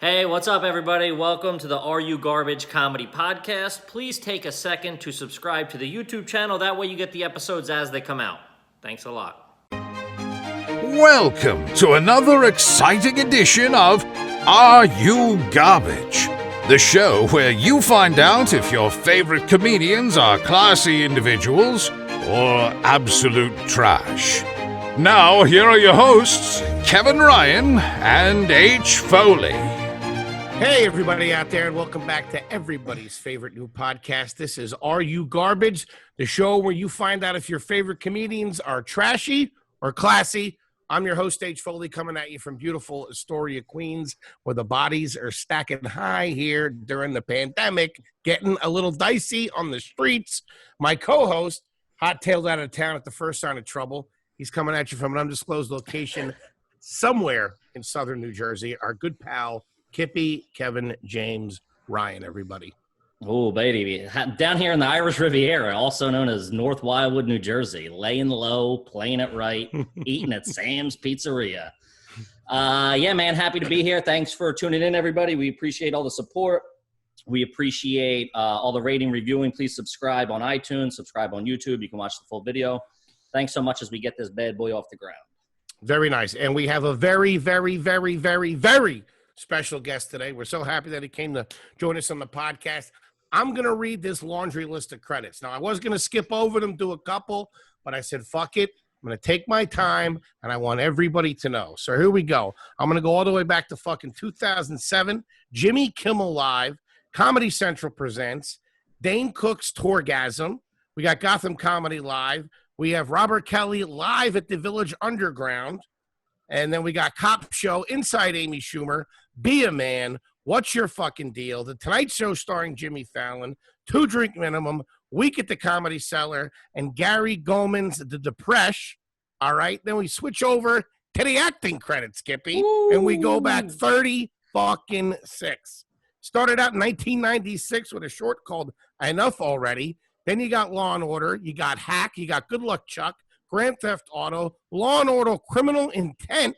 Hey, what's up, everybody? Welcome to the Are You Garbage Comedy Podcast. Please take a second to subscribe to the YouTube channel. That way you get the episodes as they come out. Thanks a lot. Welcome to another exciting edition of Are You Garbage? The show where you find out if your favorite comedians are classy individuals or absolute trash. Now, here are your hosts, Kevin Ryan and H. Foley. Hey, everybody out there, and welcome back to everybody's favorite new podcast. This is Are You Garbage, the show where you find out if your favorite comedians are trashy or classy. I'm your host, H. Foley, coming at you from beautiful Astoria, Queens, where the bodies are stacking high here during the pandemic, getting a little dicey on the streets. My co-host, hot-tailed out of town at the first sign of trouble. He's coming at you from an undisclosed location somewhere in southern New Jersey. Our good pal, Kippy, Kevin, James, Ryan, everybody. Oh, baby. Down here in the Irish Riviera, also known as North Wildwood, New Jersey. Laying low, playing it right, eating at Sam's Pizzeria. Yeah, man, happy to be here. Thanks for tuning in, everybody. We appreciate all the support. We appreciate all the rating, reviewing. Please subscribe on iTunes, subscribe on YouTube. You can watch the full video. Thanks so much as we get this bad boy off the ground. Very nice. And we have a very special guest today. We're so happy that he came to join us on the podcast. I'm going to read this laundry list of credits. Now, I was going to skip over them, do a couple, but I said, fuck it. I'm going to take my time, and I want everybody to know. So here we go. I'm going to go all the way back to fucking 2007. Jimmy Kimmel Live, Comedy Central presents, Dane Cook's Tourgasm. We got Gotham Comedy Live. We have Robert Kelly live at the Village Underground. And then we got Cop Show, Inside Amy Schumer, Be a Man, What's Your Fucking Deal, The Tonight Show starring Jimmy Fallon, 2 Drink Minimum, Week at the Comedy Cellar, and Gary Goldman's The Depresh. All right, then we switch over to the acting credits, Skippy, and we go back 30 fucking 6. Started out in 1996 with a short called Enough Already. Then you got Law and Order, you got Hack, you got Good Luck Chuck, Grand Theft Auto, Law and Order Criminal Intent,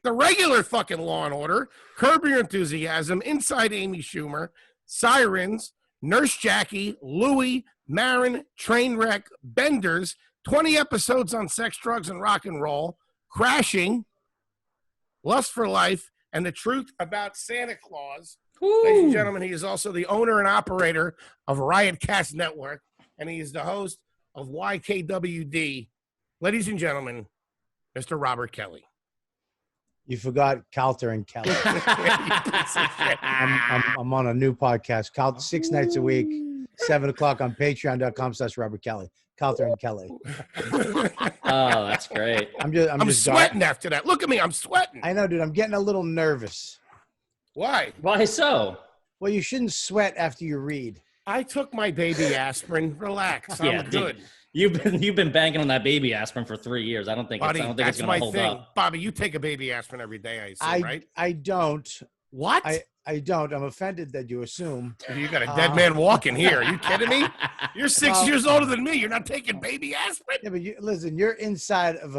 the regular fucking Law and Order, Curb Your Enthusiasm, Inside Amy Schumer, Sirens, Nurse Jackie, Louie, Marin, Trainwreck, Benders, 20 episodes on sex, drugs, and rock and roll, Crashing, Lust for Life, and The Truth About Santa Claus. Ooh. Ladies and gentlemen, he is also the owner and operator of Riotcast Network, and he is the host of YKWD. Ladies and gentlemen, Mr. Robert Kelly. You forgot Calter and Kelly. I'm on a new podcast, 6 nights a week, 7 o'clock on patreon.com/Robert Kelly. Calter and Kelly. Oh, that's great. I'm just sweating after that. Look at me. I'm sweating. I know, dude. I'm getting a little nervous. Why? Why so? Well, you shouldn't sweat after you read. I took my baby aspirin. Relax. I'm good. Dude. You've been banking on that baby asprin for 3 years. I don't think it's going to hold up. Bobby, you take a baby aspirin every day, I assume, right? I don't. What? I don't. I'm offended that you assume. You got a dead man walking here. Are you kidding me? You're 6 years older than me. You're not taking baby aspirin? Yeah, but listen, you're inside of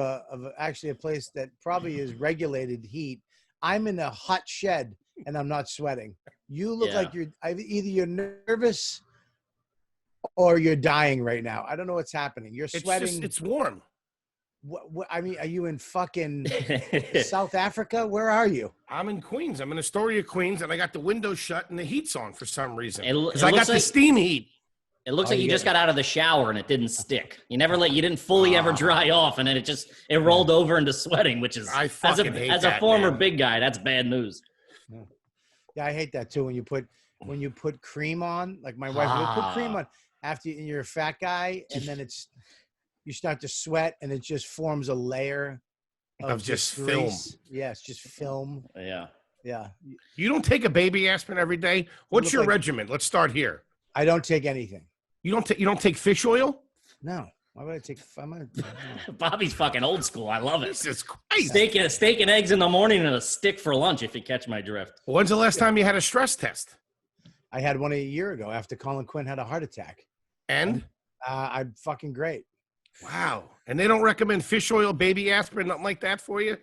actually a place that probably is regulated heat. I'm in a hot shed and I'm not sweating. You look like either you're nervous or you're dying right now. I don't know what's happening. You're sweating. It's warm. What, I mean, are you in fucking South Africa? Where are you? I'm in Queens. I'm in Astoria, Queens, and I got the window shut and the heat's on for some reason. Because I got the steam heat. It looks like you just got out of the shower and it didn't stick. You didn't fully ever dry off, and then it rolled over into sweating, which is as a former big guy, that's bad news. Yeah, I hate that too. When you put cream on, like my wife will put cream on after you're a fat guy, and then you start to sweat, and it just forms a layer of just film. Yeah, it's just film. Yeah. Yeah. You don't take a baby aspirin every day? What's your regimen? Let's start here. I don't take anything. You don't take fish oil? No. Why would I take? Bobby's fucking old school. I love it. Jesus Christ. Steak and eggs in the morning and a stick for lunch, if you catch my drift. When's the last time you had a stress test? I had one a year ago after Colin Quinn had a heart attack. And? I'm fucking great. Wow. And they don't recommend fish oil, baby aspirin, nothing like that for you?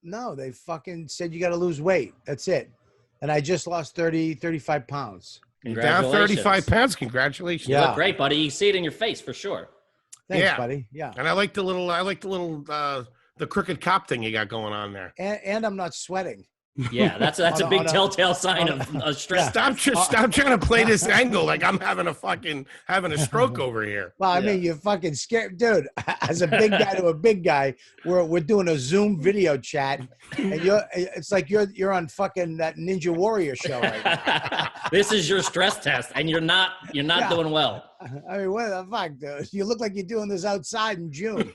No, they fucking said you got to lose weight. That's it. and I just lost 35 pounds. You're down 35 pounds. Congratulations. You look great, buddy. You see it in your face for sure. Thanks, buddy. Yeah. And I like the little the crooked cop thing you got going on there. And I'm not sweating. Yeah, that's a big telltale sign of stress. Stop trying to play this angle like I'm having a stroke over here. Well, I mean, you're fucking scared, dude. As a big guy to a big guy, we're doing a Zoom video chat, and it's like you're on fucking that Ninja Warrior show right now. This is your stress test, and you're not doing well. I mean, what the fuck, dude? You look like you're doing this outside in June.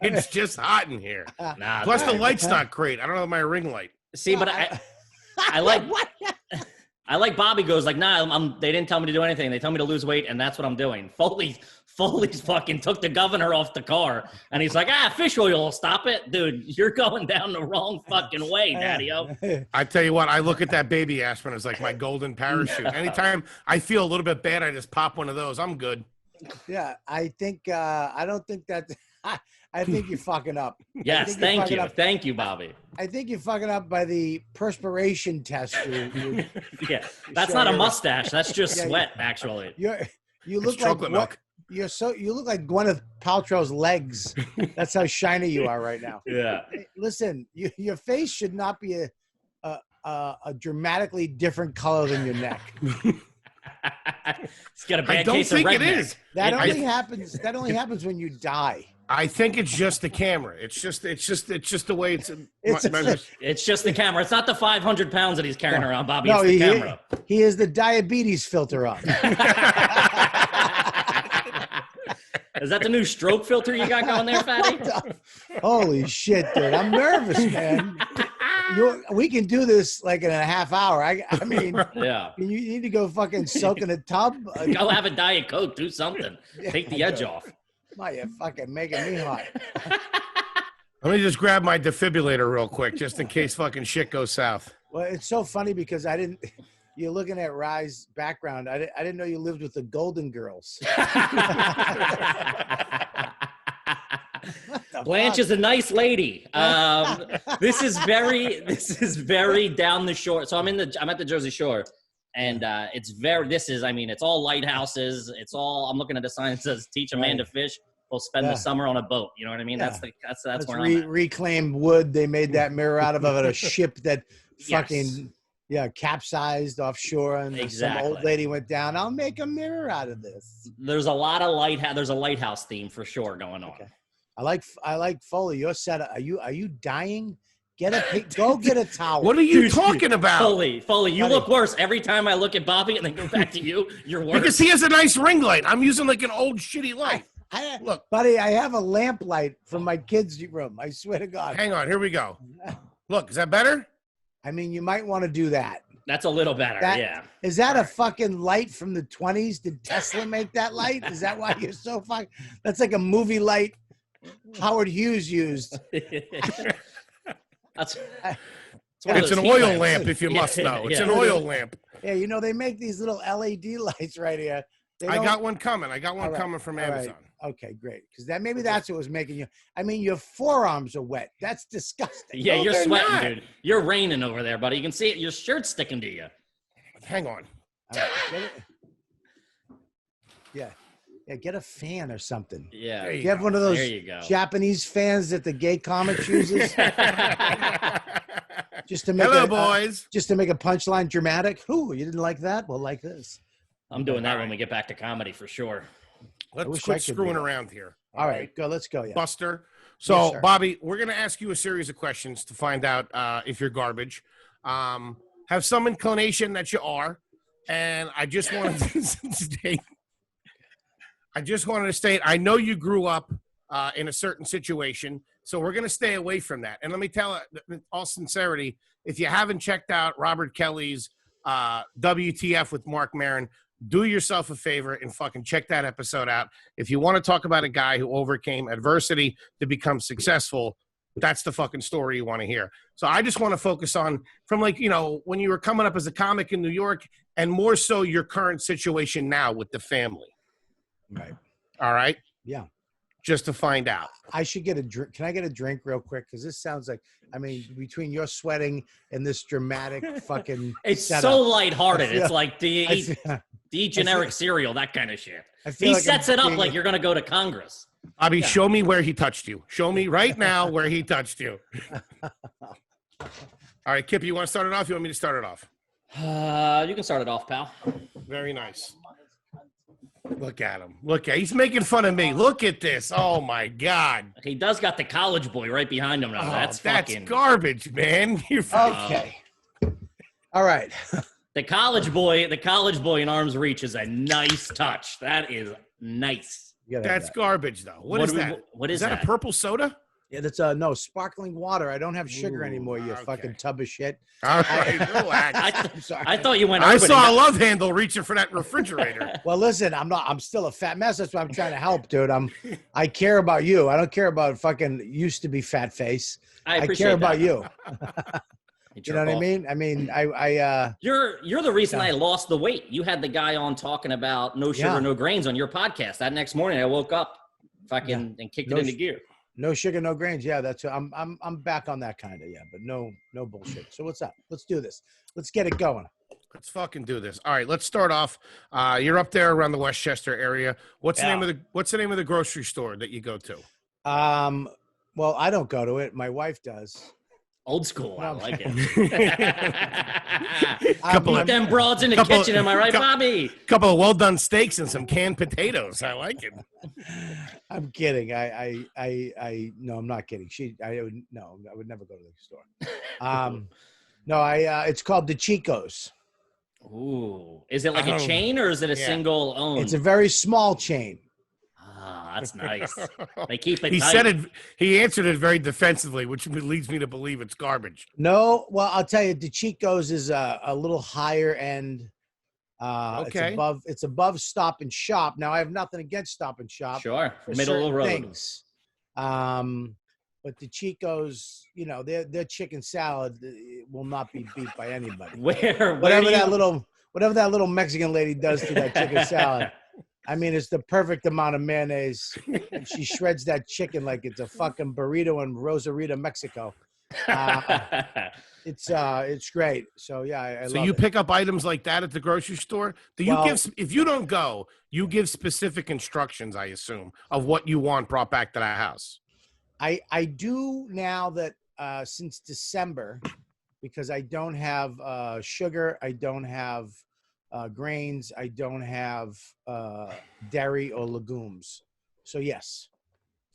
It's just hot in here. Nah, plus, the light's not great. I don't have my ring light. See, but I like what? I like Bobby goes like, nah, they didn't tell me to do anything. They told me to lose weight, and that's what I'm doing. Foley's fucking took the governor off the car, and he's like, fish oil will stop it. Dude, you're going down the wrong fucking way, Daddy-o. I tell you what, I look at that baby aspirin as like my golden parachute. Anytime I feel a little bit bad, I just pop one of those. I'm good. Yeah, I think, I don't think that... I think you're fucking up. Yes, thank you. Thank you, Bobby. I think you're fucking up by the perspiration test. Yeah, that's not a mustache. That's just sweat, actually. You look like milk. You look like Gwyneth Paltrow's legs. That's how shiny you are right now. Yeah. Hey, listen, your face should not be a dramatically different color than your neck. It's got a bad case of redneck. I don't think it is. That only happens when you die. I think it's just the camera. It's just the way it's. It's just the camera. It's not the 500 pounds that he's carrying around, Bobby. No, it's the camera. He is the diabetes filter on. Is that the new stroke filter you got going there, Fatty? Holy shit, dude! I'm nervous, man. We can do this like in a half hour. I mean, yeah. You need to go fucking soak in a tub. Go have a Diet Coke. Do something. Take the edge off. Why, you're fucking making me hot. Let me just grab my defibrillator real quick, just in case fucking shit goes south. Well, it's so funny because you're looking at Rye's background. I didn't know you lived with the Golden Girls. Blanche is a nice lady. This is very down the shore. So I'm at the Jersey Shore. And it's all lighthouses. I'm looking at the sign that says teach a man to fish. We'll spend the summer on a boat. You know what I mean? Yeah. That's where I'm at. Reclaimed wood. They made that mirror out of a ship that fucking capsized offshore, and some old lady went down. I'll make a mirror out of this. There's a lot of there's a lighthouse theme for sure going on. Okay. I like Foley. Your setup. Are you dying? Go get a towel. What are you talking about? Foley, you look worse every time I look at Bobby and then go back to you. You're worse. Because he has a nice ring light. I'm using like an old shitty light. Look, buddy, I have a lamp light from my kids' room. I swear to God. Hang on, here we go. Look, is that better? I mean, you might want to do that. That's a little better, yeah. Is that a fucking light from the 20s? Did Tesla make that light? Is that why you're so fucking... That's like a movie light Howard Hughes used. It's an oil lamp, if you must know. It's an oil lamp. Yeah, they make these little LED lights right here. I got one coming. Coming from Amazon. Right. Okay, great. Because maybe that's what was making you. I mean, your forearms are wet. That's disgusting. Yeah, you're sweating, dude. You're raining over there, buddy. You can see it. Your shirt's sticking to you. Hang on. Yeah, get a fan or something. Yeah. You have one of those Japanese fans that the gay comics uses. Just to make just to make a punchline dramatic. Ooh, you didn't like that? Well, like this. I'm doing that when we get back to comedy for sure. Let's quit screwing around here. All right, go. Let's go. Yeah. Buster. So, yes, Bobby, we're going to ask you a series of questions to find out if you're garbage. Have some inclination that you are, and I just wanted to state. I know you grew up in a certain situation, so we're going to stay away from that. And let me tell in all sincerity, if you haven't checked out Robert Kelly's WTF with Mark Maron, do yourself a favor and fucking check that episode out. If you want to talk about a guy who overcame adversity to become successful, that's the fucking story you want to hear. So I just want to focus on from when you were coming up as a comic in New York, and more so your current situation now with the family. Right. All right. Yeah. just to find out. I should get a drink. Can I get a drink real quick? Because this sounds like, I mean, between your sweating and this dramatic fucking It's setup, so lighthearted. feel- It's like, do you eat generic cereal, that kind of shit. He like sets I'm it up being- like you're going to go to Congress. Bobby, show me where he touched you. Show me right now where he touched you. All right, Kip, you want to start it off? You want me to start it off? You can start it off, pal. Very nice. Look at him. Look at He's making fun of me. Look at this. Oh, my God. He does got the college boy right behind him now. Oh, That's fucking garbage, man. You're Okay. All right. the college boy in arm's reach is a nice touch. That is nice. You gotta have That's that. garbage, though. What is that? What is that? that? A purple soda? Yeah, that's no sparkling water. I don't have sugar Ooh, anymore. You okay. fucking tub of shit. All right, relax. I'm sorry. I thought you went. I opening saw a that- love handle reaching for that refrigerator. Well, listen, I'm still a fat mess. That's why I'm trying to help, dude. I care about you. I don't care about fucking used to be fat face. I I appreciate care about that. you. You You know what I mean? I mean, You're the reason I lost the weight. You had the guy on talking about no sugar, Yeah. no grains on your podcast. That next morning, I woke up, fucking, and kicked No it into sh- gear. no sugar, no grains. Yeah, that's I'm back on that kind of, yeah, but no bullshit. So what's up? Let's do this. Let's get it going. Let's fucking do this. All right, let's start off. You're up there around the Westchester area. What's the name of the grocery store that you go to? Well, I don't go to it. My wife does. Old school. I No. like it. Couple Beat of- them broads in the couple- kitchen. Am I right, Bobby? Couple of well done steaks and some canned potatoes. I like it. I'm kidding. No, I'm not kidding. I would never go to the store. No, it's called the Chico's. Ooh. Is it like a Oh, chain or is it a yeah. single owned? It's a very small chain. Ah, that's nice. They keep it He tight. said it. He answered it very defensively, which leads me to believe it's garbage. No, well, I'll tell you, the Chico's is a little higher end. Okay. It's above Stop and Shop. Now, I have nothing against Stop and Shop. Sure. For Middle of the certain road. things. But the Chico's, you know, their chicken salad will not be beat by anybody. Where Whatever do you- that little Mexican lady does to that chicken salad. I mean, it's the perfect amount of mayonnaise. And she shreds that chicken like it's a fucking burrito in Rosarito, Mexico. It's great. So yeah, I So love you it. pick up items like that at the grocery store? Do you Well- if you don't go, you give specific instructions, I assume, of what you want brought back to that house. I do now that since December, because I don't have sugar, I don't have grains, I don't have dairy or legumes. So yes.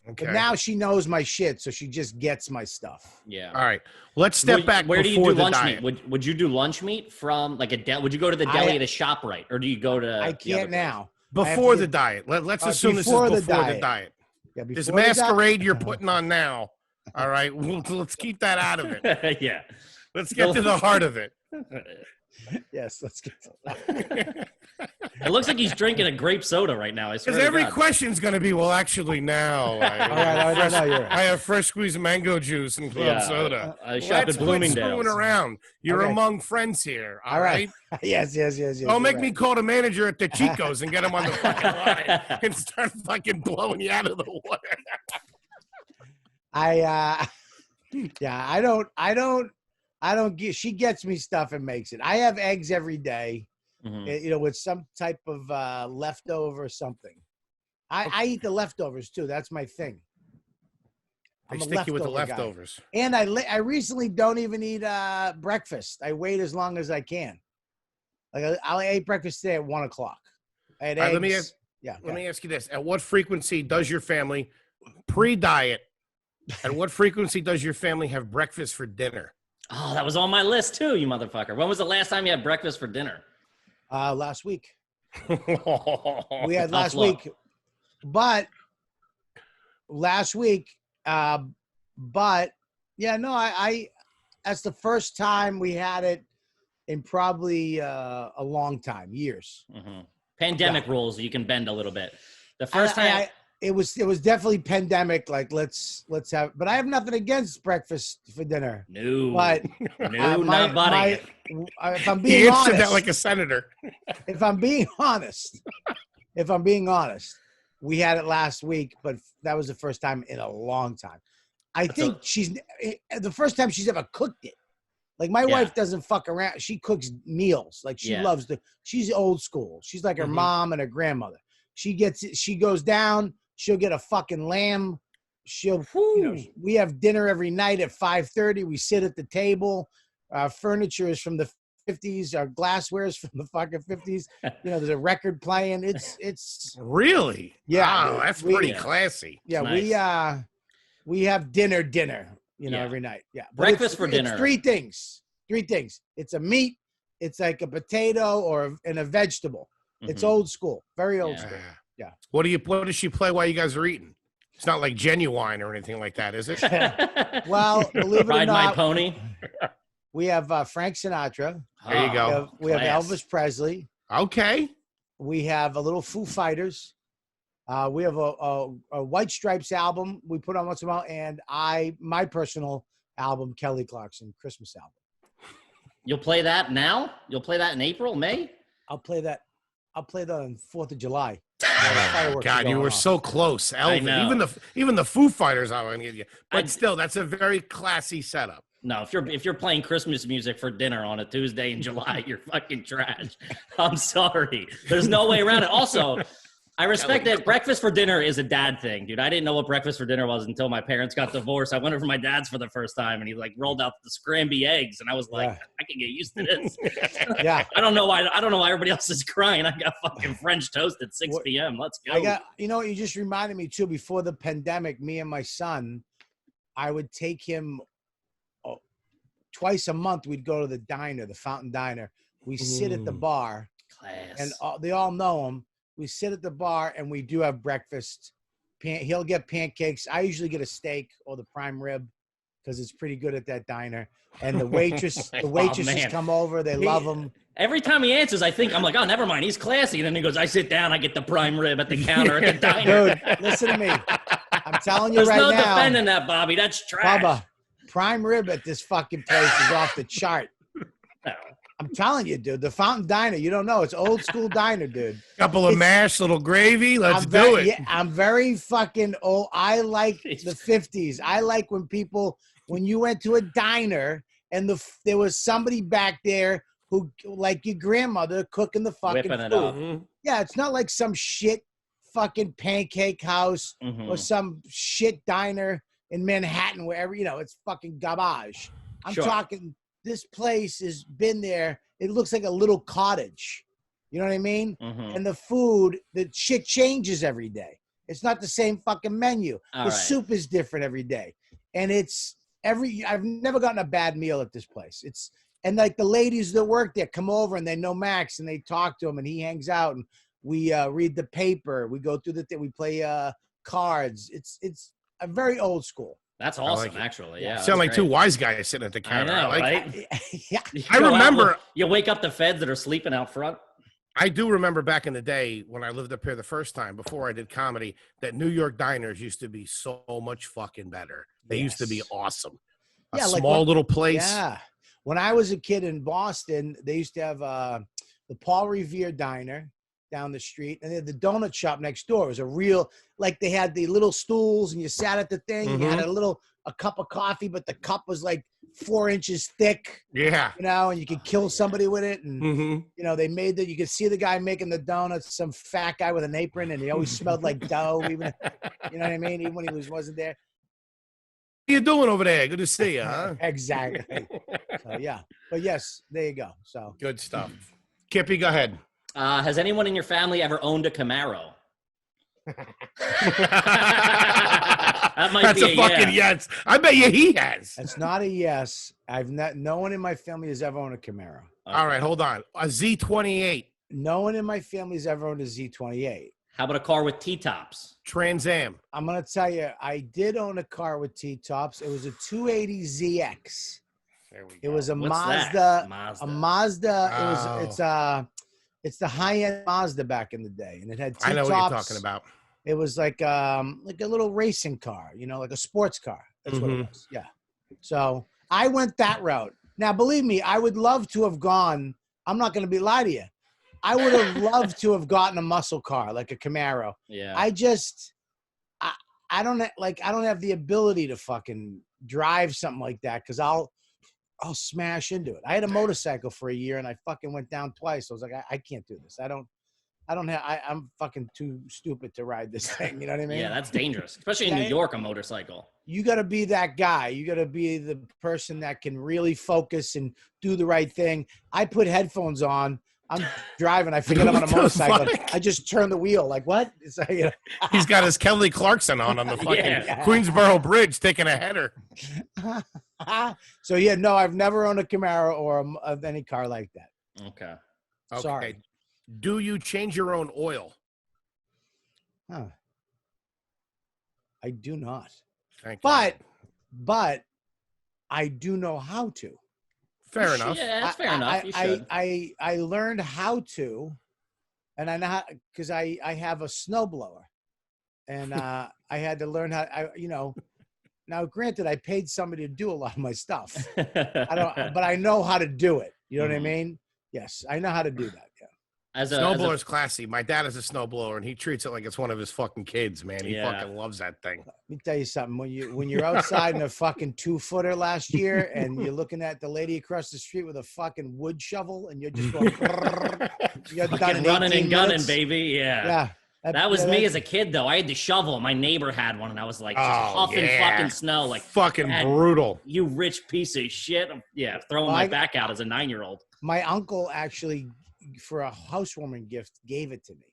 Okay. But now she knows my shit, so she just gets my stuff. Yeah. All right. Let's step back Where do you before do the lunch diet. meat? Would you do lunch meat from like a deli? Would you go to the deli at a ShopRite, or do you go to? I the other can't place? now. I have Before to the get- diet. Let's assume this is before before the the diet. Yeah, This before the diet- masquerade you're putting on now. All right. Let's keep that out of it. Yeah. Let's get to the heart of it. Yes, let's get. It looks like he's drinking a grape soda right now. I swear Because to every God. question's going to be, well, actually, now. All right, no, you're right. I have fresh squeezed mango juice and club Yeah, soda. I shop Let's at quit Bloomingdale's. screwing around. You're Okay. among friends here. All All right. right. Yes. Don't make me call the manager at the Chico's and get him on the fucking line and start fucking blowing you out of the water. I don't get. She gets me stuff and makes it. I have eggs every day. Mhm. You know, with some type of leftover something. I eat the leftovers too. That's my thing. They I'm a stick you with the leftover guy. leftovers. And I recently don't even eat breakfast. I wait as long as I can. Like I ate breakfast today at 1:00. I had All right, eggs. let me ask you this. At what frequency does your family, pre-diet, at what frequency does your family have breakfast for dinner? Oh, that was on my list too, you motherfucker. When was the last time you had breakfast for dinner? Last week. We We had last slow. week, but last week, but yeah, no, I that's the first time we had it in probably a long time, years. Mhm. Pandemic rules, you can bend a little bit. The first time, It was definitely pandemic. Like let's have, but I have nothing against breakfast for dinner. no, But no, my- not buddy. if I'm He being answered honest, that like a senator. if I'm being honest, We had it last week, but that was the first time in a long time. I think she's the first time she's ever cooked it. Like my wife doesn't fuck around. She cooks meals. Like she loves she's old school. She's like her mom and her grandmother. She goes down, she'll get a fucking lamb. We have dinner every night at 5:30. We sit at the table. Our furniture is from the 50s. Our glassware is from the fucking 50s. There's a record playing. It's really, yeah. Wow, that's pretty classy. Yeah, nice. We have dinner, every night. Yeah, but breakfast for dinner. It's three things. It's a meat. It's like a potato and a vegetable. It's old school, very old school. Yeah. What does she play while you guys are eating? It's not like Genuine or anything like that, is it? Well, believe it or Ride not, My Pony. We have Frank Sinatra. There you go. We have Elvis Presley. Okay. We have a little Foo Fighters. We have a White Stripes album we put on once in a while, and my personal album, Kelly Clarkson, Christmas album. You'll play that now? You'll play that in April, May? I'll play that on 4th of July. God, you were so close, Elvis. Even the Foo Fighters, I want to give you. But still, that's a very classy setup. No, if you're playing Christmas music for dinner on a Tuesday in July, you're fucking trash. I'm sorry. There's no way around it. Also, I respect that breakfast for dinner is a dad thing, dude. I didn't know what breakfast for dinner was until my parents got divorced. I went over to my dad's for the first time, and he like rolled out the scramby eggs, and I was like, I can get used to this. Yeah. I don't know why everybody else is crying. I got fucking French toast at 6 p.m. Let's go. You just reminded me too. Before the pandemic, me and my son, I would take him twice a month. We'd go to the diner, the Fountain Diner. We sit at the bar, and they all know him. We sit at the bar and we do have breakfast. He'll get pancakes. I usually get a steak or the prime rib because it's pretty good at that diner. And the waitresses come over. They love him. Every time he answers, I'm like, oh, never mind. He's classy. And then he goes, I sit down. I get the prime rib at the counter at the diner. Dude, listen to me. I'm telling you There's right now. There's no defending that, Bobby. That's trash. Bubba, prime rib at this fucking place is off the chart. No. I'm telling you, dude, the Fountain Diner, you don't know. It's old school diner, dude. Couple of mash, little gravy. Let's do it. Yeah, I'm very fucking old. I like the 50s. I like when you went to a diner and there was somebody back there who, like your grandmother, cooking the fucking whipping it food. up. Mm-hmm. Yeah, it's not like some shit fucking pancake house or some shit diner in Manhattan wherever, it's fucking garbage. I'm talking... This place has been there. It looks like a little cottage. You know what I mean? And the food, the shit changes every day. It's not the same fucking menu. The soup is different every day. And I've never gotten a bad meal at this place. And like the ladies that work there come over and they know Max and they talk to him and he hangs out and we read the paper. We go through we play cards. It's a very old school. That's awesome, actually. Yeah. Sound like two wise guys sitting at the counter. I know, right? Yeah. I remember. You wake up the feds that are sleeping out front. I do remember back in the day when I lived up here the first time before I did comedy that New York diners used to be so much fucking better. They used to be awesome. A small little place. Yeah. When I was a kid in Boston, they used to have the Paul Revere Diner down the street, and they had the donut shop next door. It was a real, like they had the little stools and you sat at the thing. You had a cup of coffee, but the cup was like 4 inches thick. Yeah. And you could kill somebody with it. And, they made you could see the guy making the donuts, some fat guy with an apron, and he always smelled like dough, even, you know what I mean? Even when he wasn't there. What are you doing over there? Good to see you, huh? Exactly. So, yeah. But yes, there you go. So good stuff. Kippy, go ahead. Has anyone in your family ever owned a Camaro? That's a fucking yes. I bet you he has. That's not a yes. No one in my family has ever owned a Camaro. Okay. All right, hold on. A Z28. No one in my family has ever owned a Z28. How about a car with T-tops? Trans Am. I'm going to tell you, I did own a car with T-tops. It was a 280ZX. There we go. It was a What's Mazda. that? A Mazda. It's the high-end Mazda back in the day, and it had T-tops. I know what you're talking about. It was like a little racing car, like a sports car. That's what it was. Yeah. So I went that route. Now, believe me, I would love to have gone. I'm not going to lie to you. I would have loved to have gotten a muscle car like a Camaro. Yeah. I don't I don't have the ability to fucking drive something like that because I'll smash into it. I had a motorcycle for a year and I fucking went down twice. I was like, I can't do this. I'm fucking too stupid to ride this thing. You know what I mean? Yeah, that's dangerous, especially in New York, a motorcycle. You got to be that guy. You got to be the person that can really focus and do the right thing. I put headphones on. I'm driving. I forget I'm on a motorcycle. I just turn the wheel. Like, what? It's like, you know. He's got his Kelly Clarkson on the fucking Queensboro Bridge taking a header. So, yeah, no, I've never owned a Camaro or of any car like that. Okay. Sorry. Do you change your own oil? Huh. I do not. Thank you. But I do know how to. Fair enough. Yeah, that's fair enough. You should. I learned how to, and I know how because I have a snowblower, and I had to learn how. Now granted, I paid somebody to do a lot of my stuff. But I know how to do it. You know what I mean? Yes, I know how to do that. Yeah. Snowblower's classy. My dad is a snowblower, and he treats it like it's one of his fucking kids, man. He fucking loves that thing. Let me tell you something. When you're outside in a fucking 2-footer last year, and you're looking at the lady across the street with a fucking wood shovel, and you're just going, you're done running and gunning, minutes. baby. Yeah. That was me as a kid, though. I had the shovel. My neighbor had one, and I was like, just huffing fucking snow, like fucking brutal. You rich piece of shit. Yeah, throwing my back out as a 9-year-old. My uncle actually, for a housewarming gift, gave it to me.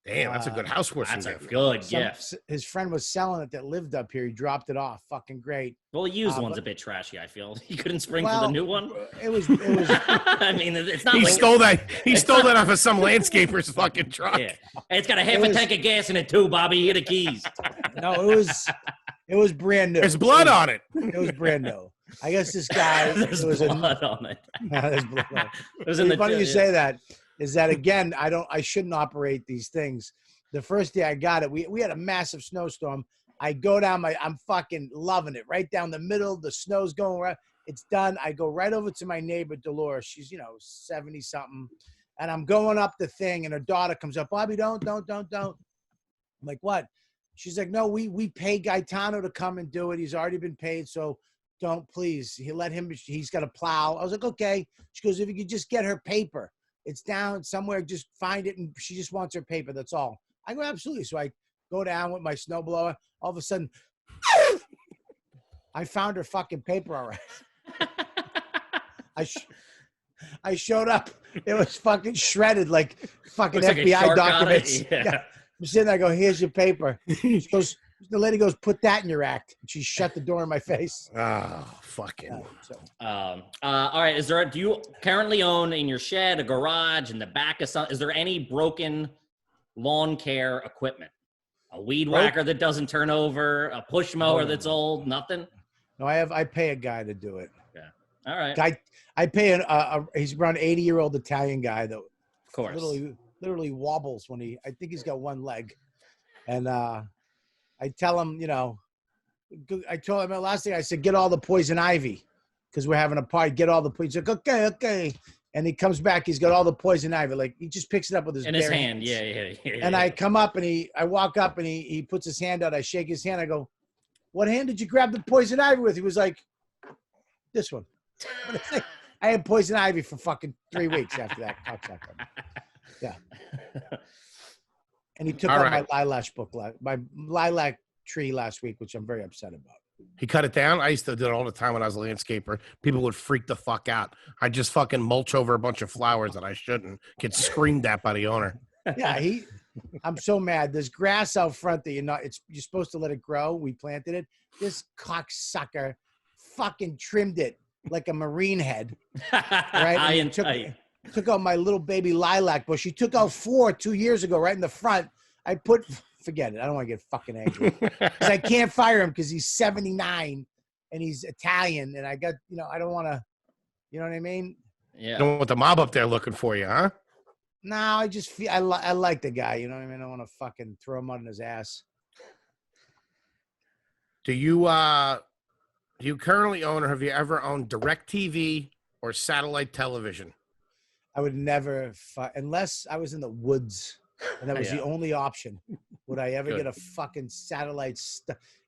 Damn, that's a good housewarming gift. That's a good gift. His friend was selling it that lived up here. He dropped it off. Fucking great. Well, the used one's a bit trashy, I feel. You couldn't spring for the new one? It was. I mean, it's not He stole that off of some landscaper's fucking truck. Yeah. Hey, it's got a half a tank of gas in it, too, Bobby. Here are the keys. No, it was brand new. There's blood on it. It was brand new. I guess this guy. There's blood on it. There's blood on it. It was in the funny you say that. Is that again? I shouldn't operate these things. The first day I got it, we had a massive snowstorm. I go down I'm fucking loving it. Right down the middle, the snow's going right. It's done. I go right over to my neighbor Dolores. She's 70 something, and I'm going up the thing, and her daughter comes up. Bobby, don't. I'm like, what? She's like, no, we pay Gaetano to come and do it. He's already been paid, so don't please. He's got a plow. I was like, okay. She goes, if you could just get her paper. It's down somewhere. Just find it. And she just wants her paper. That's all. I go, absolutely. So I go down with my snowblower. All of a sudden, I found her fucking paper all right. I showed up. It was fucking shredded like fucking FBI documents. Yeah. I'm sitting there. I go, here's your paper. She goes, the lady goes, put that in your act. And she shut the door in my face. Oh, fucking. All right. Do you currently own in your shed, a garage, in the back of something? Is there any broken lawn care equipment? A weed whacker that doesn't turn over, a push mower that's old, nothing? No, I pay a guy to do it. Yeah. All right. I pay he's around 80-year-old Italian guy that of course literally wobbles when I think he's got one leg. And I tell him, I told him last thing I said, get all the poison ivy because we're having a party. Get all the poison. He's like, okay. And he comes back. He's got all the poison ivy. Like he just picks it up with his bare hand. hands. Yeah. And I come up and I walk up and he puts his hand out. I shake his hand. I go, what hand did you grab the poison ivy with? He was like, this one. I had poison ivy for fucking 3 weeks after that. Yeah. And he took out my lilac tree last week, which I'm very upset about. He cut it down. I used to do it all the time when I was a landscaper. People would freak the fuck out. I just fucking mulch over a bunch of flowers that I shouldn't. Get screamed at by the owner. Yeah, I'm so mad. There's grass out front that you're supposed to let it grow. We planted it. This cocksucker fucking trimmed it like a marine head. Right? Took out my little baby lilac bush. He took out 4 2 years ago, right in the front. Forget it. I don't want to get fucking angry. Because I can't fire him because he's 79 and he's Italian. And I got, I don't want to, you know what I mean? Yeah. You don't want the mob up there looking for you, huh? No, I just feel, I like the guy. You know what I mean? I don't want to fucking throw him on his ass. Do you currently own or have you ever owned DirecTV or satellite television? I would never, unless I was in the woods, and that was the only option. Would I ever get a fucking satellite?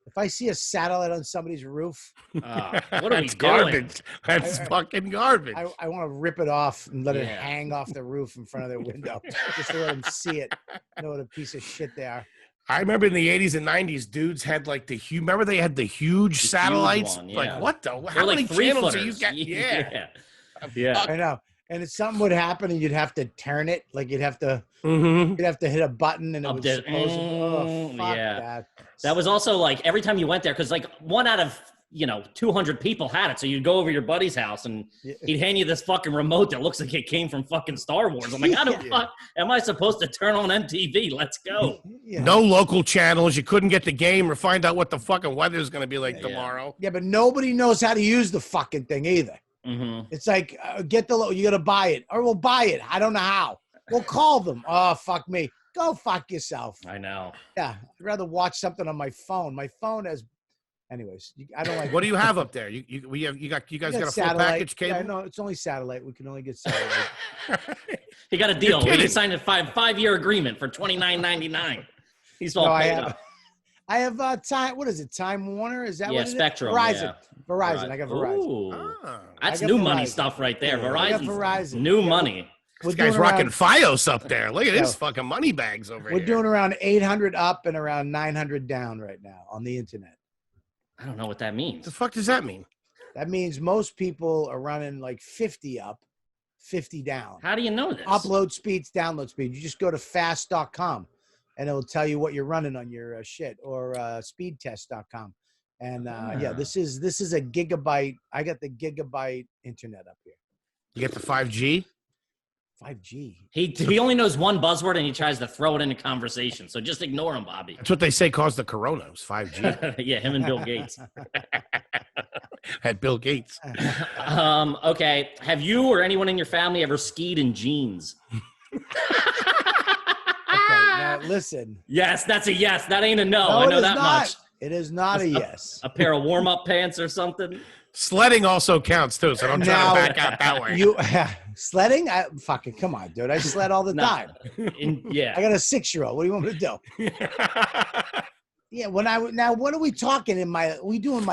If I see a satellite on somebody's roof, what are we doing? Garbage. That's fucking garbage. I want to rip it off and let it hang off the roof in front of their window, just to let them see it. Know what a piece of shit they are. I remember in the 80s and 90s, dudes had like remember they had the huge satellites? Huge one, Like, what the? They're How like many 3 channels footers. are you got? Yeah. I know. And if something would happen and you'd have to turn it, like you'd have to hit a button and it would supposedly, That was also like every time you went there, because like 1 out of 200 people had it. So you'd go over to your buddy's house and he'd hand you this fucking remote that looks like it came from fucking Star Wars. I'm like, how the fuck am I supposed to turn on MTV? Let's go. No local channels. You couldn't get the game or find out what the fucking weather's going to be like tomorrow. Yeah, but nobody knows how to use the fucking thing either. It's like, you got to buy it. Or we'll buy it. I don't know how. We'll call them. Oh, fuck me. Go fuck yourself. I know. Yeah, I'd rather watch something on my phone. My phone has... Anyways, I don't like... What do you have up there? You guys got a full package cable? Yeah, no, it's only satellite. We can only get satellite. He got a deal. He signed a 5-year agreement for $29.99. He's all paid up. I have Time. What is it? Time Warner? Is that what it is? Spectrum. Verizon. Verizon. I got Verizon. Ooh. That's new money stuff right there. Verizon. New money. This guy's rocking Fios up there. Look at his fucking money bags over here. We're doing around 800 up and around 900 down right now on the internet. I don't know what that means. The fuck does that mean? That means most people are running like 50 up, 50 down. How do you know this? Upload speeds, download speed. You just go to fast.com and it'll tell you what you're running on your shit, or speedtest.com. And this is a gigabyte. I got the gigabyte internet up here. You get the 5G? 5G. He only knows one buzzword and he tries to throw it into conversation. So just ignore him, Bobby. That's what they say caused the corona. It was 5G. Yeah, him and Bill Gates. Had Bill Gates. Okay. Have you or anyone in your family ever skied in jeans? Okay, now listen. Yes, that's a yes. That ain't a no. No, I know that much. It is not a yes. A pair of warm-up pants or something? Sledding also counts too, so don't try to back out that way. Sledding? Fucking come on, dude. I sled all the time. I got a 6-year-old. What do you want me to do? Yeah, what are we talking in my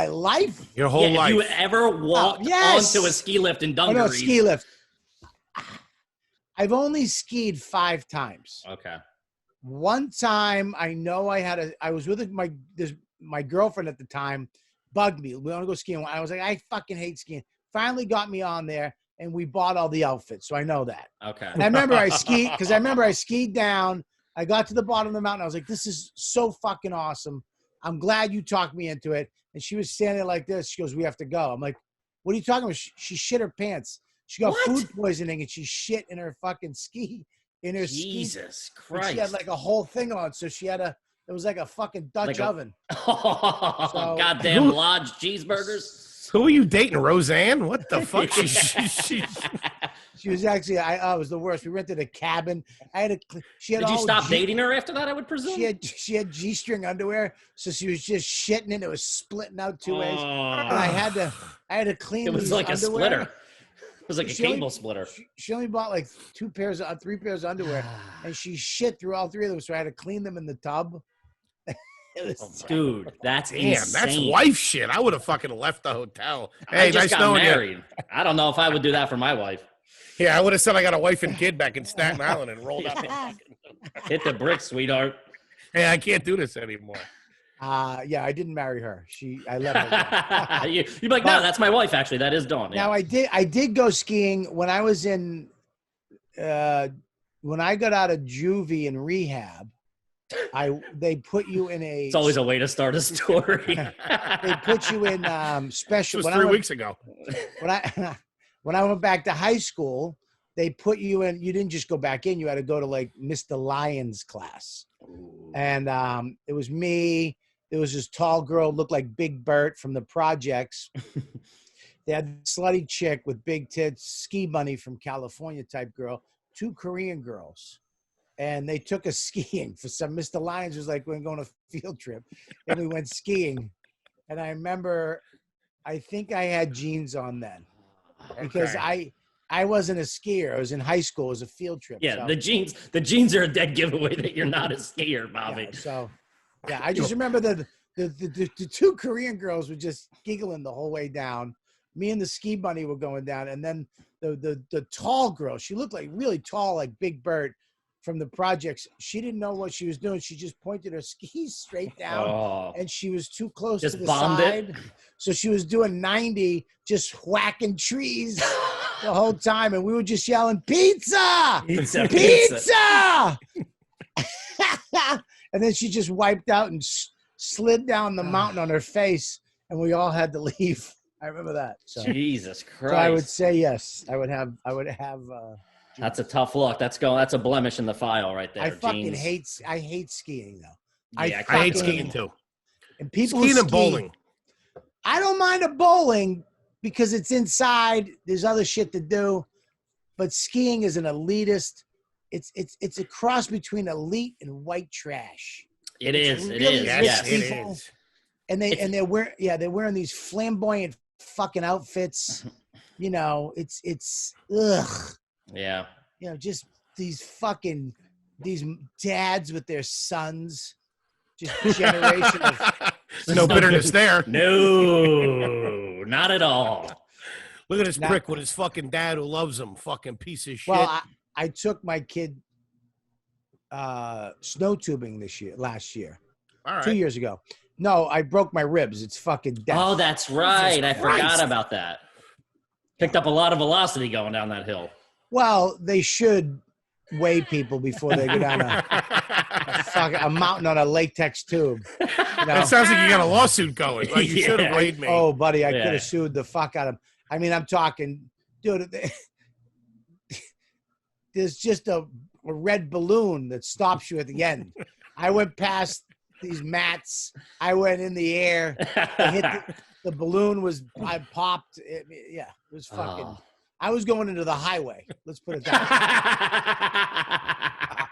life? Your whole life. Have you ever walked onto a ski lift in Dungarees? Oh, no, ski lift. I've only skied 5 times. Okay. One time, I know I was with my girlfriend at the time, bugged me. We want to go skiing. I was like, I fucking hate skiing. Finally got me on there, and we bought all the outfits, so I know that. Okay. And I remember I skied down. I got to the bottom of the mountain. I was like, this is so fucking awesome. I'm glad you talked me into it. And she was standing like this. She goes, we have to go. I'm like, what are you talking about? She shit her pants. She got food poisoning, and she shit in her fucking ski. Jesus Christ. She had like a whole thing on. So it was like a fucking Dutch oven. So, goddamn Lodge cheeseburgers. Who are you dating, Roseanne? What the fuck? She was actually, it was the worst. We rented a cabin. Did you stop dating her after that, I would presume? She had G-string underwear, so she was just shitting it. It was splitting out 2 ways. And I had to clean it was like underwear. A splitter. It was like a cable splitter. She only bought like 3 pairs of underwear, and she shit through all 3 of them, so I had to clean them in the tub. Dude, that's insane. That's wife shit. I would have fucking left the hotel. Hey, I just got married. I don't know if I would do that for my wife. Yeah, I would have said I got a wife and kid back in Staten Island and rolled up. Hit the bricks, sweetheart. Hey, I can't do this anymore. Yeah, I didn't marry her. I left her. You'd be like, no, that's my wife. Actually, that is Dawn. Yeah. Now I did go skiing when I was in, when I got out of juvie and rehab. They put you in a. It's always a way to start a story. They put you in special. It was 3 weeks ago. When I went back to high school, they put you in. You didn't just go back in. You had to go to like Mr. Lyons class, and it was me. There was this tall girl, looked like Big Bert from the Projects. They had this slutty chick with big tits, ski bunny from California type girl, 2 Korean girls. And they took us skiing for some. Mr. Lyons was like, we're going on a field trip. And we went skiing. And I remember, I think I had jeans on then. Because I I wasn't a skier. I was in high school. It was a field trip. Yeah, so. the jeans are a dead giveaway that you're not a skier, Bobby. Yeah, so, yeah, I just remember the two Korean girls were just giggling the whole way down. Me and the ski bunny were going down, and then the tall girl, she looked like really tall, like Big Bird from the projects. She didn't know what she was doing. She just pointed her skis straight down, and she was too close Just to the bombed side. it. So she was doing 90, just whacking trees the whole time, and we were just yelling, "Pizza! Pizza! Pizza!" And then she just wiped out and slid down the mountain on her face, and we all had to leave. I remember that. So, Jesus Christ! so I would say yes. I would have. That's a tough look. That's a blemish in the file right there. I fucking jeans. hate skiing though. Yeah, I hate skiing too. And people Skiing who and bowling. I don't mind a bowling because it's inside. There's other shit to do, but skiing is an elitist. It's a cross between elite and white trash. It is. It really is. rich Yes. It people. is. And they're wearing these flamboyant fucking outfits. You know, it's ugh. Yeah. You know, just these dads with their sons. Just generation of No bitterness there. No, not at all. Look at this prick with his fucking dad who loves him. Fucking piece of shit. Well, I took my kid snow tubing last year. All right. 2 years ago. No, I broke my ribs. It's fucking death. Oh, that's right. I forgot Christ. about that. Picked up a lot of velocity going down that hill. Well, they should weigh people before they go down a mountain on a latex tube. You know? It sounds like you got a lawsuit going. Like you should have weighed me. Oh, buddy, I Yeah. could have sued the fuck out of him. I mean, I'm talking, dude, there's just a red balloon that stops you at the end. I went past these mats. I went in the air. I hit the balloon I popped. It was fucking. Oh. I was going into the highway. Let's put it that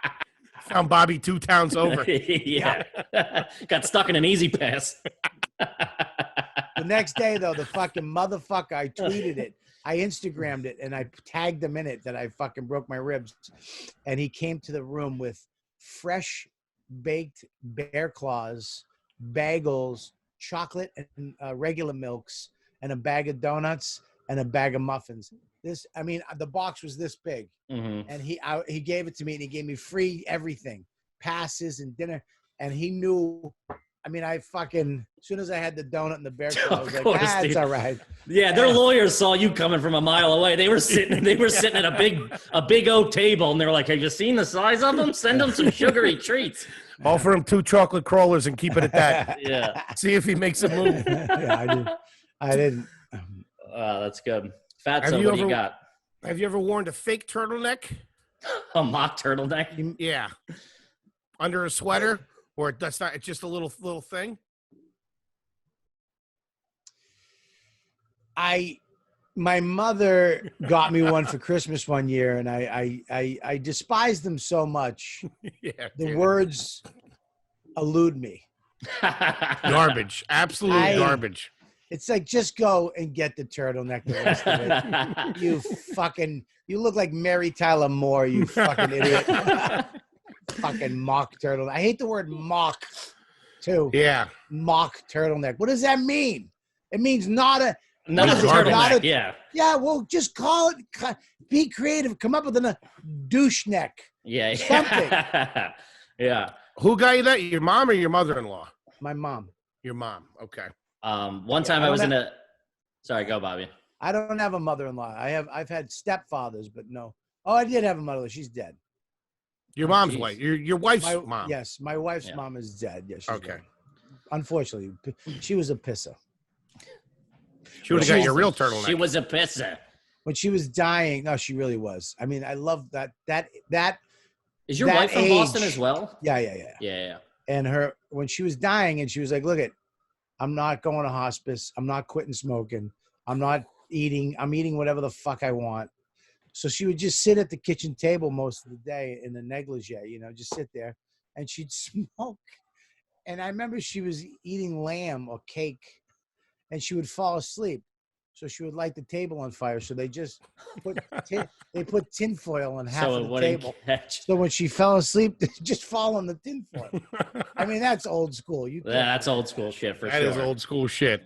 way. Found Bobby 2 towns over. Yeah. Got stuck in an easy pass. The next day, though, the fucking motherfucker, I tweeted it. I Instagrammed it, and I tagged him in it that I fucking broke my ribs. And he came to the room with fresh baked bear claws, bagels, chocolate and regular milks, and a bag of donuts and a bag of muffins. The box was this big, and he gave it to me, and he gave me free everything, passes and dinner, and he knew. I mean, as soon as I had the donut and the bear claw, I was like, it's all right. Yeah, their lawyers saw you coming from a mile away. They were sitting at a big oak table, and they were like, "Have you seen the size of them? Send them some sugary treats." Offer him 2 chocolate crawlers and keep it at that. Yeah. See if he makes a move. Yeah, I didn't. That's good. Fatso, Have you what do you got? Have you ever worn a fake turtleneck? A mock turtleneck? Yeah. Under a sweater? Or that's not, it's just a little thing? My mother got me one for Christmas one year, and I despised them so much. Yeah. The words elude me. Garbage. Absolute garbage. It's like, just go and get the turtleneck. The rest of it. You look like Mary Tyler Moore, you fucking idiot. Fucking mock turtleneck. I hate the word mock, too. Yeah. Mock turtleneck. What does that mean? It means not a turtleneck. Yeah. Yeah, well, just call it. Be creative. Come up with a douche neck. Yeah. Something. Yeah. Who got you that? Your mom or your mother-in-law? My mom. Your mom. Okay. One time I was in a. Sorry, go, Bobby. I don't have a mother-in-law. I've had stepfathers, but no. Oh, I did have a mother. She's dead. Your mom's wife. Your wife's mom. Yes, my wife's mom is dead. Yes. Yeah, okay. Dead. Unfortunately, she was a pisser. She would have got your real turtleneck. She was a pisser. When she was dying, no, she really was. I mean, I love that. Is your that wife from age, Boston as well? Yeah. And when she was dying, and she was like, "Look, I'm not going to hospice. I'm not quitting smoking. I'm not eating. I'm eating whatever the fuck I want." So she would just sit at the kitchen table most of the day in a negligee, just sit there, and she'd smoke. And I remember she was eating lamb or cake, and she would fall asleep. so she would light the table on fire. So they just put put tinfoil on half So of it the wouldn't table. catch. So when she fell asleep, they just fall on the tinfoil. I mean, that's old school. You Yeah, that's old school shit for That sure. is old school shit.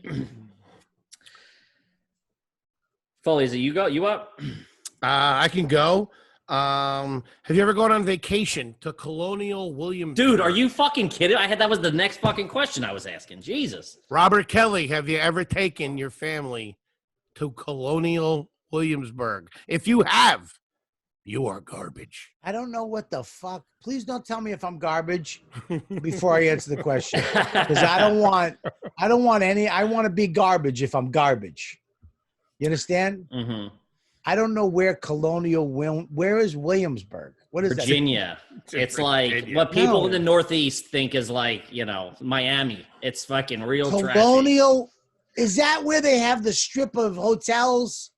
Foley, is it you up? I can go. Have you ever gone on vacation to Colonial Williamsburg? Dude, are you fucking kidding? That was the next fucking question I was asking. Jesus. Robert Kelly, have you ever taken your family to Colonial Williamsburg? If you have, you are garbage. I don't know what the fuck. Please don't tell me if I'm garbage before I answer the question, because I don't want any. I want to be garbage if I'm garbage. You understand? Mm-hmm. I don't know where where is Williamsburg? What is Virginia. that? It's like Virginia. what people No. in the Northeast think is like, Miami. It's fucking real trashy. Colonial? Is that where they have the strip of hotels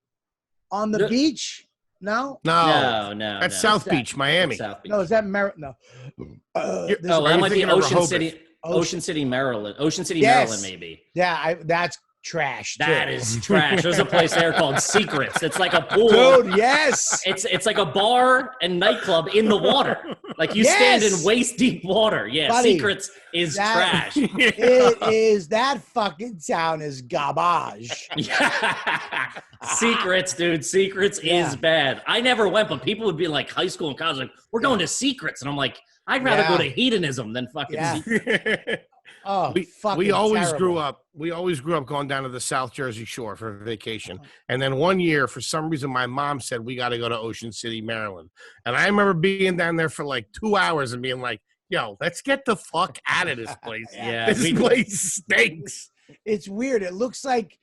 on the beach? No? No, No. that's no. South What's that? Beach, Miami. That's South Beach. No, is that No. You're- There's- Oh, Are that you might be thinking of Ocean Rehoboth? City. Ocean City, Maryland. Ocean City, Yes. Maryland, maybe. yeah, that's trash. Too. That is trash. There's a place there called Secrets. It's like a pool. Dude, yes. It's like a bar and nightclub in the water. Like you stand in Yes. waist deep water. Yeah, Buddy, Secrets is that- trash. It is. That fucking town is garbage. Yeah. Secrets, dude. Secrets Yeah. is bad. I never went, but people would be like high school and college, like, we're going to Secrets. And I'm like, I'd rather go to hedonism than fucking Yeah. Secrets. Oh, we always terrible. grew up. We always grew up going down to the South Jersey Shore for vacation. And then one year, for some reason, my mom said we got to go to Ocean City, Maryland. And I remember being down there for like 2 hours and being like, "Yo, let's get the fuck out of this place. Yeah, This place stinks." It's weird. It looks like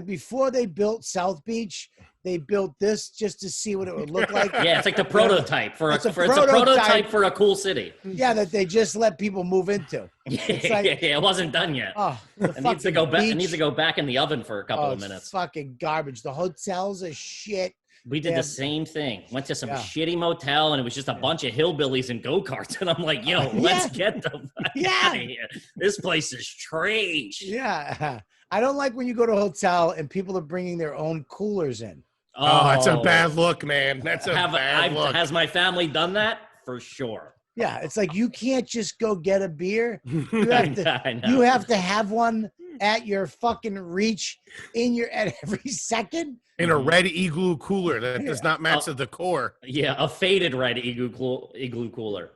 before they built South Beach, they built this just to see what it would look like. Yeah, it's like the prototype for It's a a prototype prototype. for a cool city. Yeah, that they just let people move into. Yeah, like- it wasn't done yet. Oh, the It needs to fucking go back. It beach. needs to go back in the oven for a couple Oh, of it's minutes. fucking garbage. The hotels are shit. We did Yeah. the same thing. Went to some Yeah. shitty motel, and it was just a bunch of hillbillies in go-karts. And I'm like, yo, let's get the fuck Yeah. out of here. This place is trash. Yeah. I don't like when you go to a hotel and people are bringing their own coolers in. Oh, that's a bad look, man. That's a bad look. Has my family done that? For sure. Yeah, it's like you can't just go get a beer. You have to I know. you have to have one at your fucking reach at every second. In a red igloo cooler that does not match the decor. Yeah, a faded red igloo cooler.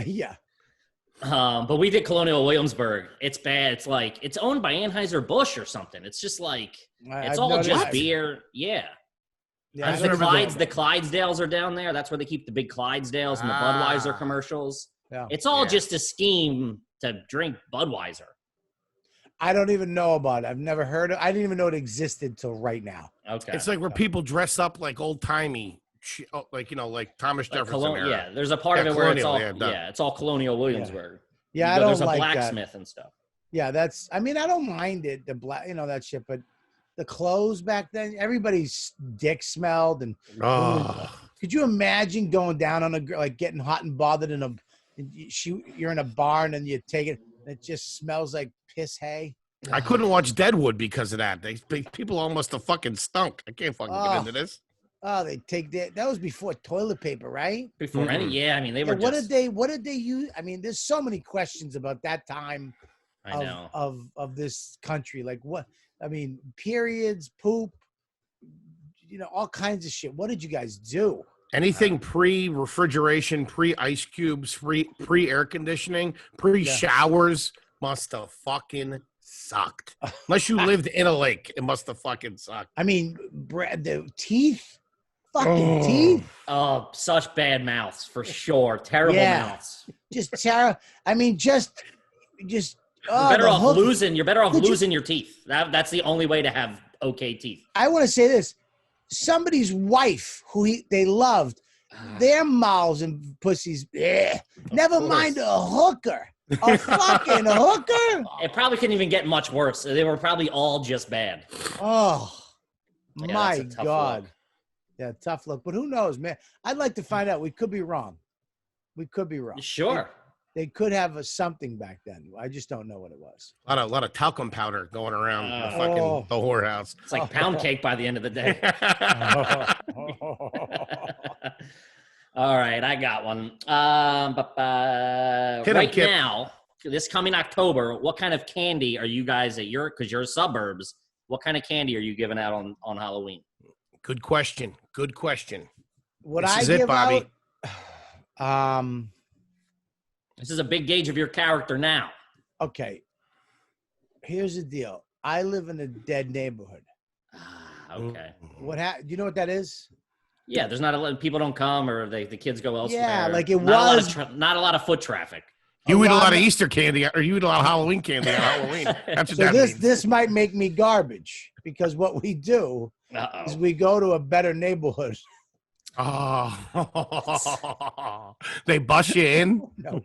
Yeah. But we did Colonial Williamsburg. It's bad. It's like it's owned by Anheuser-Busch or something. It's just like it's I've all noticed just that. beer. Yeah. Yeah, I've the never Clydesdales are down there. That's where they keep the big Clydesdales and the Budweiser commercials. Yeah. It's all Yeah. just a scheme to drink Budweiser. I don't even know about it. I've never heard of I didn't even know it existed till right now. Okay. It's like where people dress up like old timey, like Thomas Like Jefferson era. yeah, there's a part Yeah, of it where it's Colonial, all yeah, done. it's all Colonial Williamsburg. Yeah, You I go, don't there's a like that. blacksmith and stuff. Yeah, I don't mind it, that shit, but the clothes back then, everybody's dick smelled and Oh, could you imagine going down on getting hot and bothered you're in a barn and you take it and it just smells like piss hay. I couldn't watch Deadwood because of that. People almost have fucking stunk. I can't fucking get into this. Oh, they take that was before toilet paper, right? Before Mhm. I mean, they were What just. did they use? I mean, there's so many questions about that time I know. of this country. Like what? I mean, periods, poop, all kinds of shit. What did you guys do? Anything pre-refrigeration, pre-ice cubes, pre-air conditioning, pre-showers must have fucking sucked. Unless you lived in a lake, it must have fucking sucked. I mean, the teeth, fucking teeth, Oh, such bad mouths for sure. Terrible Yeah. mouths. just terrible. I mean, just. You're better the off hook- losing. You're better off Could you- losing your teeth. That's the only way to have okay teeth. I want to say this: somebody's wife who they loved, their mouths and pussies. Never mind a hooker, a fucking hooker. It probably couldn't even get much worse. They were probably all just bad. Oh Yeah, my that's a tough God! look. Yeah, tough look. But who knows, man? I'd like to find out. We could be wrong. We could be wrong. Sure. They could have a something back then. I just don't know what it was. A lot of talcum powder going around the whorehouse. It's like pound cake by the end of the day. All right, I got one. Right now, this coming October, what kind of candy are you guys because you're suburbs, what kind of candy are you giving out on Halloween? Good question. What this I is give it, Bobby. Out, this is a big gauge of your character now. Okay. Here's the deal. I live in a dead neighborhood. Okay. Do you know what that is? Yeah, there's not a lot. People don't come, or the kids go elsewhere. Yeah, like it not was. Not a lot of foot traffic. You eat a lot of Easter candy, or you eat a lot of Halloween candy on Halloween. That's what that means. This might make me garbage because what we do is we go to a better neighborhood. Oh, they bust you in? No,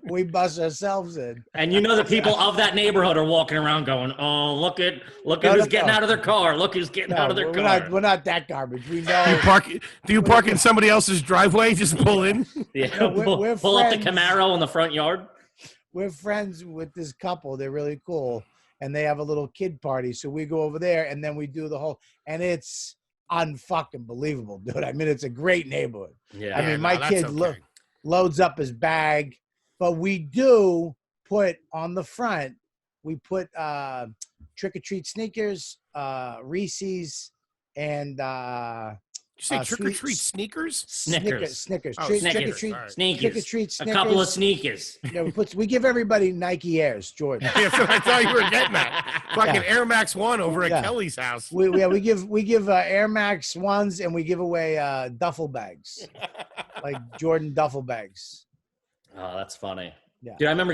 we bust ourselves in. And the people of that neighborhood are walking around going, "Oh, look at who's getting out of their car. Look who's getting out of their car." We're not that garbage. We know. Do you park in somebody else's driveway? Just pull in? Yeah, we're pull up the Camaro in the front yard. We're friends with this couple. They're really cool, and they have a little kid party. So we go over there, and then we do the whole, and it's unfucking believable, dude. I mean, it's a great neighborhood. Yeah. I mean, my kid loads up his bag, but we do put on the front, we put trick-or-treat sneakers, Reese's, and you say trick-or-treat sneakers? Snickers. Oh, Trick-or-treat sneakers. Snickers. A couple of sneakers. Yeah, we give everybody Nike Airs, Jordan. Yeah, so I thought you were getting that. Fucking Air Max 1 over at Kelly's house. We give Air Max 1s, and we give away duffel bags, like Jordan duffel bags. Oh, that's funny. Yeah. Dude, I remember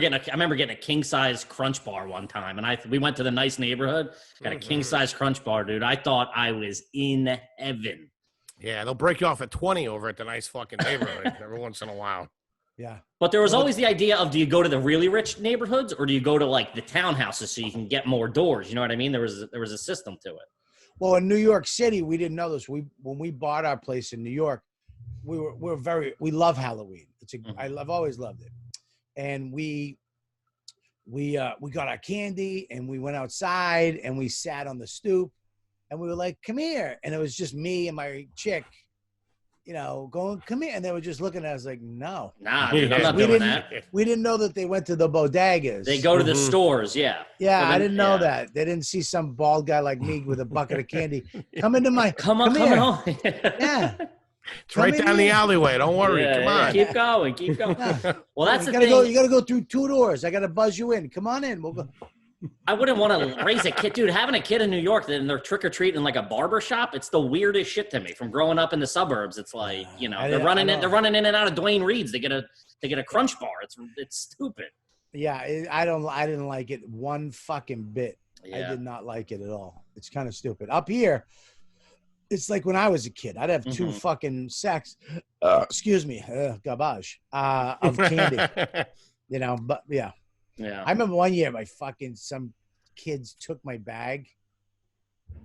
getting a king size Crunch Bar one time, and we went to the nice neighborhood, got a king size Crunch Bar, dude. I thought I was in heaven. Yeah, they'll break you off at 20 over at the nice fucking neighborhood every once in a while. Yeah. But there was always the idea of, do you go to the really rich neighborhoods, or do you go to like the townhouses so you can get more doors? You know what I mean? There was a system to it. Well, in New York City, we didn't know this. When we bought our place in New York, we love Halloween. I've always loved it. And we got our candy, and we went outside, and we sat on the stoop, and we were like, "Come here," and it was just me and my chick, going, "Come here," and they were just looking at us like, "No, nah, dude, I'm not doing that." We didn't know that they went to the bodegas. They go to the stores, yeah. Yeah, I didn't know that. They didn't see some bald guy like me with a bucket of candy. Come into my come on. Yeah. It's right down the alleyway. Don't worry. Come on. Keep going. Yeah. Well, that's the thing. You gotta go through 2 doors. I gotta buzz you in. Come on in. We'll go. I wouldn't want to raise a kid, dude. Having a kid in New York and they're trick or treating like a barber shop, it's the weirdest shit to me. From growing up in the suburbs, it's like they're running in and out of Dwayne Reed's. They get a Crunch Bar. It's stupid. Yeah, I didn't like it one fucking bit. Yeah. I did not like it at all. It's kind of stupid. Up here, it's like when I was a kid. I'd have 2 fucking sacks. Excuse me, garbage of candy. But yeah. Yeah. I remember one year some kids took my bag.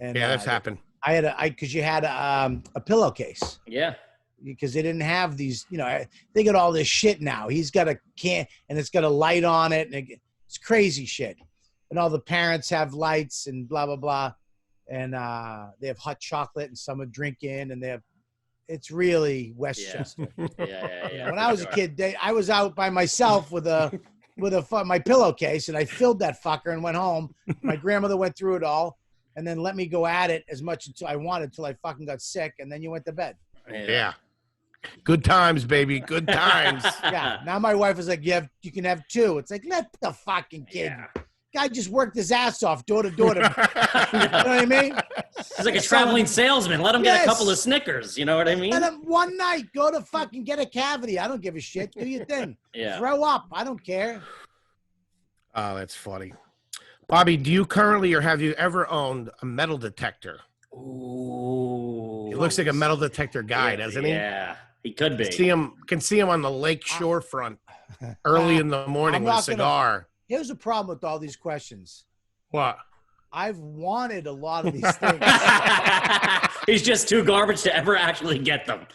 And that's happened. Because you had a pillowcase. Yeah. Because they didn't have these, they got all this shit now. He's got a can and it's got a light on it, and it's crazy shit. And all the parents have lights and blah, blah, blah. And they have hot chocolate, and some are drinking, and it's really Westchester. Yeah. When I was a kid, I was out by myself with my pillowcase, and I filled that fucker and went home. My grandmother went through it all and then let me go at it as much until I wanted, until I fucking got sick, and then you went to bed. Yeah. Good times, baby. Good times. Yeah. Now my wife is like, you can have 2. It's like, let the fucking kid. Yeah. Guy just worked his ass off door to door. You know what I mean? He's like a traveling salesman. Let him get a couple of Snickers. You know what I mean? Let him one night go to fucking get a cavity. I don't give a shit. Do your thing. Yeah. Throw up. I don't care. Oh, that's funny. Bobby, do you currently or have you ever owned a metal detector? Ooh. He looks like a metal detector guy, doesn't he? Yeah, he could be. Can see him on the lake shore front early in the morning with a cigar. Here's the problem with all these questions. What? I've wanted a lot of these things. He's just too garbage to ever actually get them.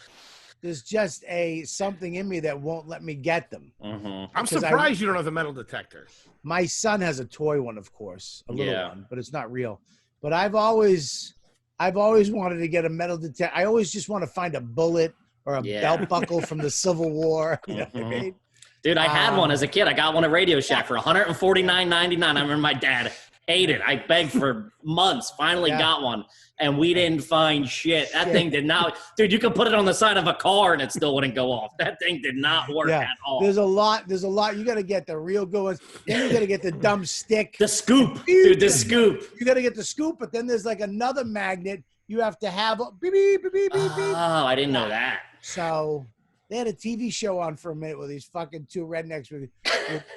there's just something in me that won't let me get them. I'm surprised you don't have the metal detector. My son has a toy one, of course, a little one, but it's not real. But I've always wanted to get a metal detector. I always just want to find a bullet or a belt buckle from the Civil War. You know what I mean? Dude, I had one as a kid. I got one at Radio Shack for $149.99. I remember my dad ate it. I begged for months. Finally got one. And we didn't find shit. That thing did not. Dude, you could put it on the side of a car and it still wouldn't go off. That thing did not work at all. There's a lot. You got to get the real good ones. Then you got to get the dumb stick. The scoop. Dude, the scoop. You got to get the scoop, but then there's like another magnet you have to have. Beep, beep, beep, beep, beep. Oh, I didn't know that. So they had a TV show on for a minute where these fucking two rednecks would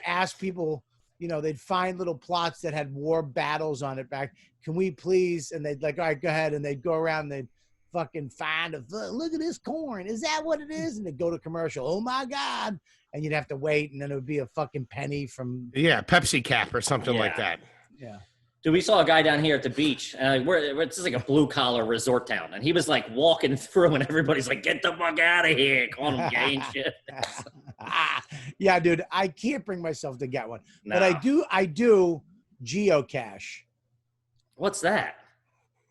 ask people, you know, they'd find little plots that had war battles on it back. Can we please? And they'd like, all right, go ahead. And they'd go around and they'd fucking find look at this corn. Is that what it is? And they'd go to commercial. Oh my God. And you'd have to wait. And then it would be a fucking penny from. Yeah. Pepsi cap or something like that. Yeah. Dude, we saw a guy down here at the beach, and it's just like a blue-collar resort town, and he was like walking through, and everybody's like, "Get the fuck out of here!" calling him gay and shit. Yeah, dude, I can't bring myself to get one, No. but I do geocache. What's that?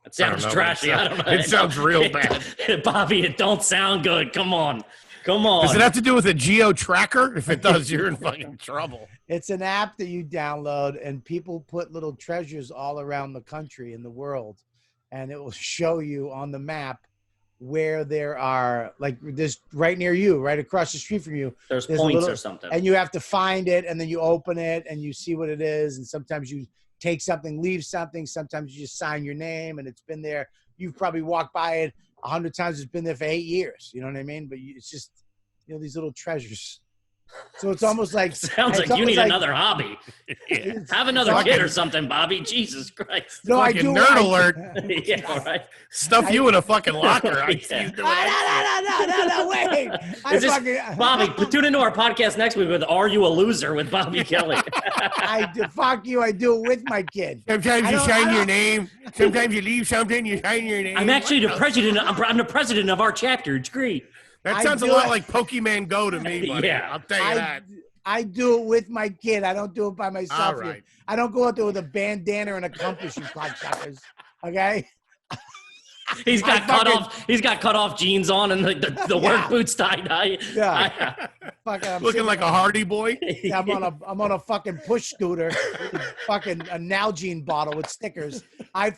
It sounds trashy. I don't know. It sounds real bad. Bobby, it don't sound good. Come on. Does it have to do with a geo tracker? If it does, you're in fucking trouble. It's an app that you download, and people put little treasures all around the country and the world, and it will show you on the map where there are, like this right near you, right across the street from you. There's points or something. And you have to find it, and then you open it, and you see what it is, and sometimes you take something, leave something. Sometimes you just sign your name, and it's been there. You've probably walked by it 100 times. It's been there for 8 years. You know what I mean? But it's just, you know, these little treasures. So it's almost like sounds like you need another hobby. Have another kid or something, Bobby. Jesus Christ! No, I do. Nerd alert! Yeah, all right. Stuff you in a fucking locker. No, wait! Bobby, tune into our podcast next week with "Are You a Loser" with Bobby Kelly. Fuck you! I do it with my kid. Sometimes you sign your name. Sometimes you leave something. You sign your name. I'm actually the president. I'm the president of our chapter. It's great. That sounds a lot like Pokemon Go to me, buddy. Yeah, I'll tell you that. I do it with my kid. I don't do it by myself. All right. I don't go out there with a bandana and a compass, you cocksuckers. Okay? He's got cut off jeans on and the work boots tied. Yeah. Looking like a Hardy Boy. Yeah, I'm on a fucking push scooter with fucking a Nalgene bottle with stickers. I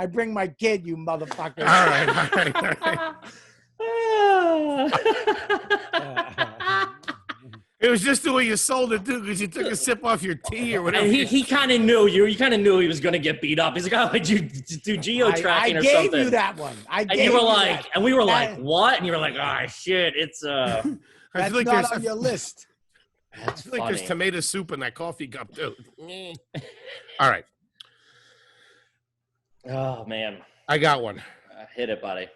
bring my kid, you motherfucker. All right. It was just the way you sold it, too, because you took a sip off your tea or whatever. And he kind of knew you. You kind of knew he was going to get beat up. He's like, "Oh, did you do geo-tracking or something?" I gave you that one. And we were like, "What?" And you were like, "Ah, shit, it's that's like not on your list." I feel like there's tomato soup in that coffee cup, too. All right. Oh, man. I got one. Hit it, buddy.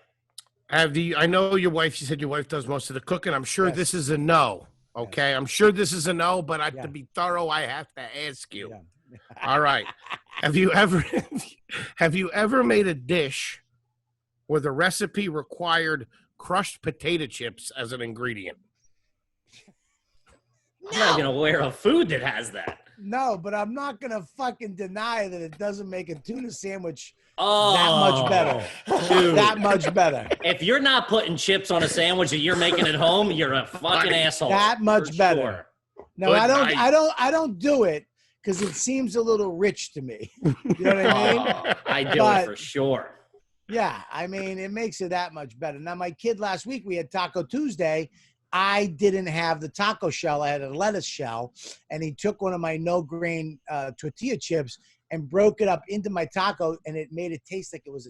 I know your wife, you said your wife does most of the cooking. I'm sure this is a no. Okay. I'm sure this is a no, but to be thorough, I have to ask you. Yeah. All right. Have you ever made a dish where the recipe required crushed potato chips as an ingredient? I'm not even aware of food that has that. No, but I'm not going to fucking deny that it doesn't make a tuna sandwich that much better. Dude. That much better. If you're not putting chips on a sandwich and you're making it home, you're a fucking asshole. That much better. Sure. No, I don't do it because it seems a little rich to me. You know what I mean? I do it for sure. Yeah, I mean, it makes it that much better. Now, my kid last week, we had Taco Tuesday. I didn't have the taco shell. I had a lettuce shell, and he took one of my no-grain tortilla chips and broke it up into my taco, and it made it taste like it was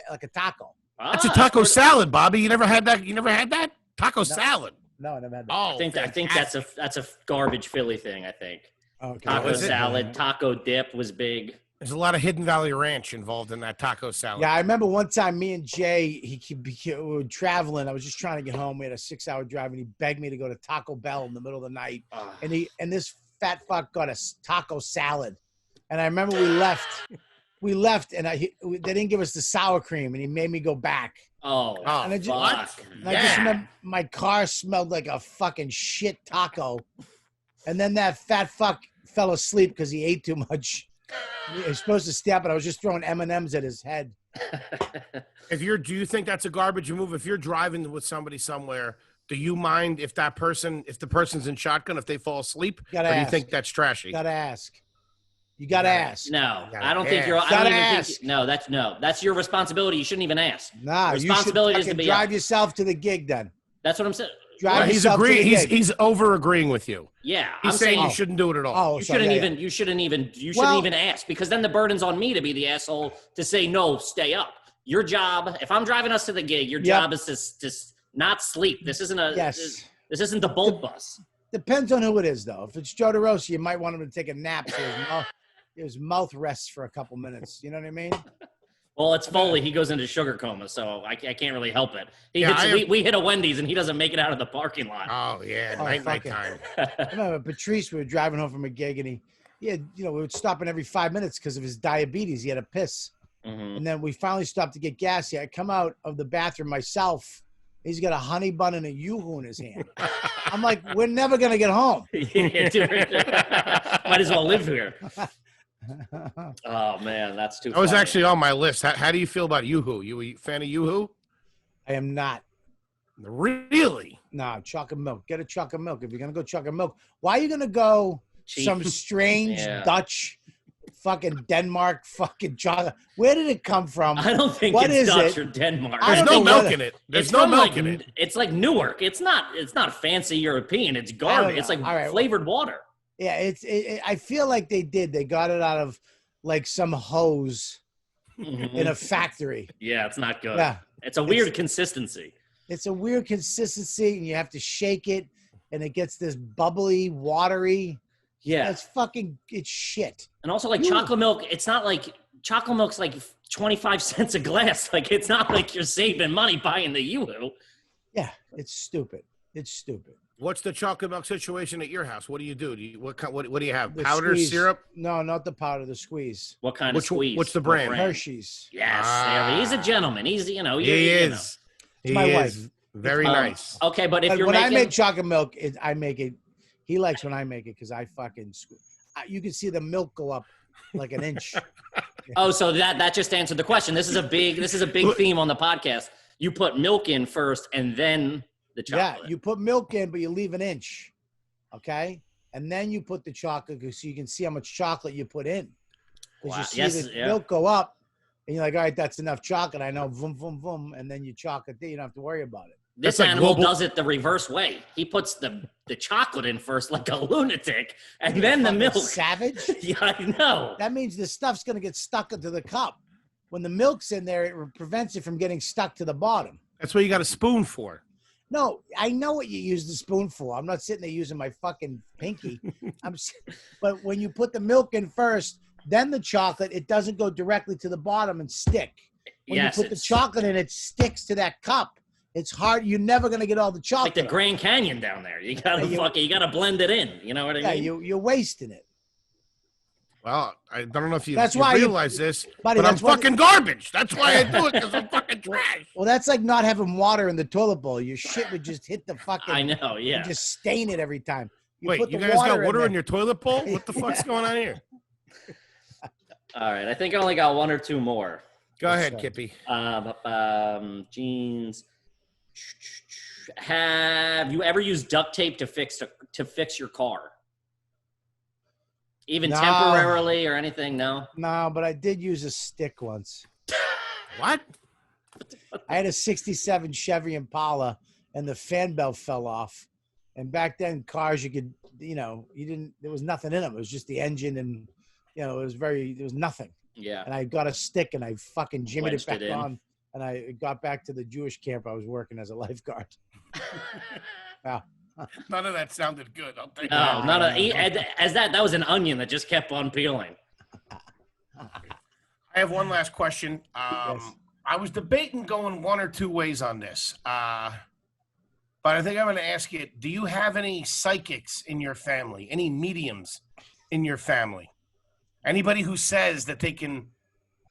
like a taco. That's a taco salad, Bobby. You never had that? You never had that? Taco salad. No, I never had that. Oh, I think that's a garbage Philly thing, I think. Okay. Taco salad, taco dip was big. There's a lot of Hidden Valley Ranch involved in that taco salad. Yeah, I remember one time me and Jay, we were traveling. I was just trying to get home. We had a 6-hour drive, and he begged me to go to Taco Bell in the middle of the night. And this fat fuck got a taco salad. And I remember we left, and they didn't give us the sour cream, and he made me go back. Oh, And I fuck. just remember my car smelled like a fucking shit taco. And then that fat fuck fell asleep because he ate too much. He was supposed to stay up, but I was just throwing M&Ms at his head. Do you think that's a garbage move? If you're driving with somebody somewhere, do you mind if the person's in shotgun, if they fall asleep? Or do you think that's trashy? Gotta ask. You gotta ask. No, I don't think you're. I don't even think. No, that's your responsibility. You shouldn't even ask. Nah, responsibility is to be drive yourself to the gig. Then that's what I'm saying. He's agreeing. He's over agreeing with you. Yeah, he's saying you shouldn't do it at all. You shouldn't even ask, because then the burden's on me to be the asshole to say no, stay up. Your job, if I'm driving us to the gig, your job is to not sleep. This isn't this isn't the Bolt bus. Depends on who it is, though. If it's Joe DeRosa, you might want him to take a nap so his mouth rests for a couple minutes. You know what I mean? Well, it's Foley. He goes into sugar coma, so I can't really help it. We hit a Wendy's, and he doesn't make it out of the parking lot. Oh, yeah, night time. I remember Patrice, we were driving home from a gig, and he had, we would stop in every 5 minutes because of his diabetes. He had a piss. Mm-hmm. And then we finally stopped to get gas. I come out of the bathroom myself. He's got a honey bun and a yoo-hoo in his hand. I'm like, we're never going to get home. Might as well live here. Oh, man, that's too funny. That was actually on my list. How do you feel about Yoo-Hoo? You a fan of Yoo-Hoo? I am not. Really? No, chocolate milk. Get a chocolate milk. If you're going to go chocolate milk, why are you going to go some strange Dutch fucking Denmark fucking chocolate? Where did it come from? I don't think it's Dutch or Denmark. There's no milk in it. There's no milk in it. It's like Newark. It's not fancy European. It's garbage. It's like flavored water. Yeah, I feel like they got it out of like some hose in a factory. Yeah, it's not good. Yeah. It's a weird consistency. It's a weird consistency, and you have to shake it, and it gets this bubbly, watery. Yeah. It's shit. And also, like, chocolate milk, it's not like chocolate milk's like 25 cents a glass. Like, it's not like you're saving money buying the Yoo-Hoo. Yeah, it's stupid. It's stupid. What's the chocolate milk situation at your house? What do you do? What do you have? The Powder, squeeze. syrup? No, not the powder, the squeeze. What kind of squeeze? What's the brand? Hershey's. Yes, he's a gentleman. He's, he is. It's my wife. Very nice. Okay, but I make chocolate milk, I make it. He likes when I make it because I fucking. You can see the milk go up like an inch. Oh, so that just answered the question. This is a big theme on the podcast. You put milk in first, and then the chocolate. Yeah, you put milk in, but you leave an inch. Okay, and then you put the chocolate so you can see how much chocolate you put in. Because you see the milk go up, and you're like, all right, that's enough chocolate. I know, boom, boom, boom, and then you chocolate there. You don't have to worry about it. This animal does it the reverse way. He puts the chocolate in first like a lunatic, and then the milk. Savage? Yeah, I know. That means the stuff's going to get stuck into the cup. When the milk's in there, it prevents it from getting stuck to the bottom. That's what you got a spoon for. No, I know what you use the spoon for. I'm not sitting there using my fucking pinky. But when you put the milk in first, then the chocolate, it doesn't go directly to the bottom and stick. When you put the chocolate in, it sticks to that cup. It's hard. You're never gonna get all the chocolate. Like the Grand Canyon down there. You gotta blend it in. You know what I mean? Yeah, you're wasting it. Well, I don't know if you realize this, buddy, but I'm fucking garbage. That's why I do it, because I'm fucking trash. Well, that's like not having water in the toilet bowl. Your shit would just hit the fucking. I know, yeah. Just stain it every time. Wait, you guys got water in your toilet bowl? What the fuck's going on here? All right, I think I only got one or two more. Go ahead, Kippy. Jeans. Have you ever used duct tape to fix your car? Even temporarily or anything? No? No, but I did use a stick once. What? I had a 67 Chevy Impala and the fan belt fell off. And back then cars there was nothing in them. It was just the engine and there was nothing. Yeah. And I got a stick and I fucking jimmied it back on. And I got back to the Jewish camp I was working as a lifeguard. Wow. None of that sounded good. I'll take that was an onion that just kept on peeling. I have one last question. Yes. I was debating going one or two ways on this. But I think I'm going to ask you, do you have any psychics in your family? Any mediums in your family? Anybody who says that they can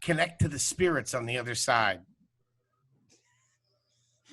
connect to the spirits on the other side?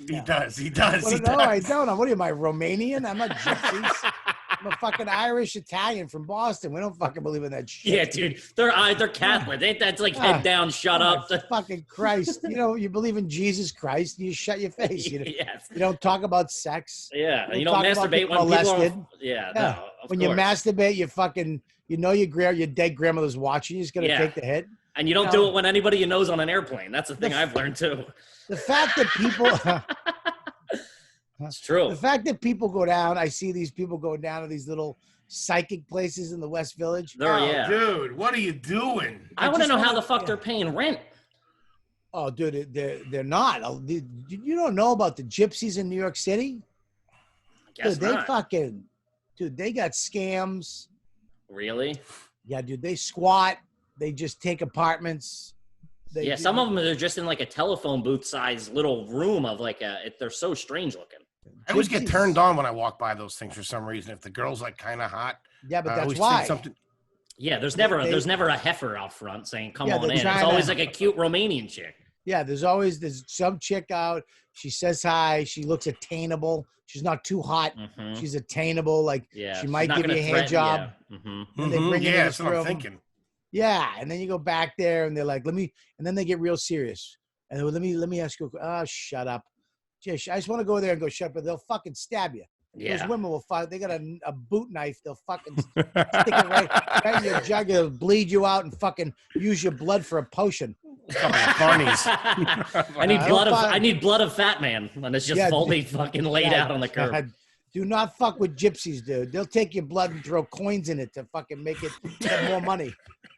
He does. He does. Well, He no, does. I don't. What am I, Romanian? I'm not gypsies. I'm a fucking Irish Italian from Boston. We don't fucking believe in that shit. Yeah, dude. They're Catholic. Ain't that's like head down, shut up. Fucking Christ. You know, you believe in Jesus Christ, you shut your face. Yes. You don't talk about sex. Yeah. You don't talk about masturbate getting when people molested. are. Yeah. Yeah. No, of When course. you masturbate, you fucking, you know your dead grandmother's watching. You're just going to take the hit. And you don't do it when anybody you know's on an airplane. That's the thing I've learned too. The fact that people... It's true. The fact that people go down, I see these people go down to these little psychic places in the West Village. Dude, what are you doing? I want to know how the fuck they're paying rent. Oh, dude, they're not. You don't know about the gypsies in New York City? Guess Dude, not. They got scams. Really? Yeah, dude, they squat. They just take apartments. Some of them are just in like a telephone booth size little room of like they're so strange looking. I always get turned on when I walk by those things for some reason. If the girl's like kind of hot. Yeah, but I that's always why. think something. Yeah, there's never a heifer out front saying "come on in." It's trying always to- like a cute Romanian chick. Yeah, there's some chick out. She says hi. She looks attainable. She's not too hot. Mhm. She's attainable. Like Yeah, she she's might not give you a gonna hand threaten job. you. Mhm. And they bring you in That's this what I'm room. thinking. Yeah, and then you go back there, and they're like, "Let me," and then they get real serious. And they're, let me ask you. Oh, shut up. Just, I just want to go there and go shut up, but they'll fucking stab you. Yeah. Those women will fight. They got a boot knife. They'll fucking stick it right in your jugular, bleed you out, and fucking use your blood for a potion. Couple of carnies. I need blood of Fat Man when it's just fully fucking laid out on the curb. God. Do not fuck with gypsies, dude. They'll take your blood and throw coins in it to fucking make it get more money.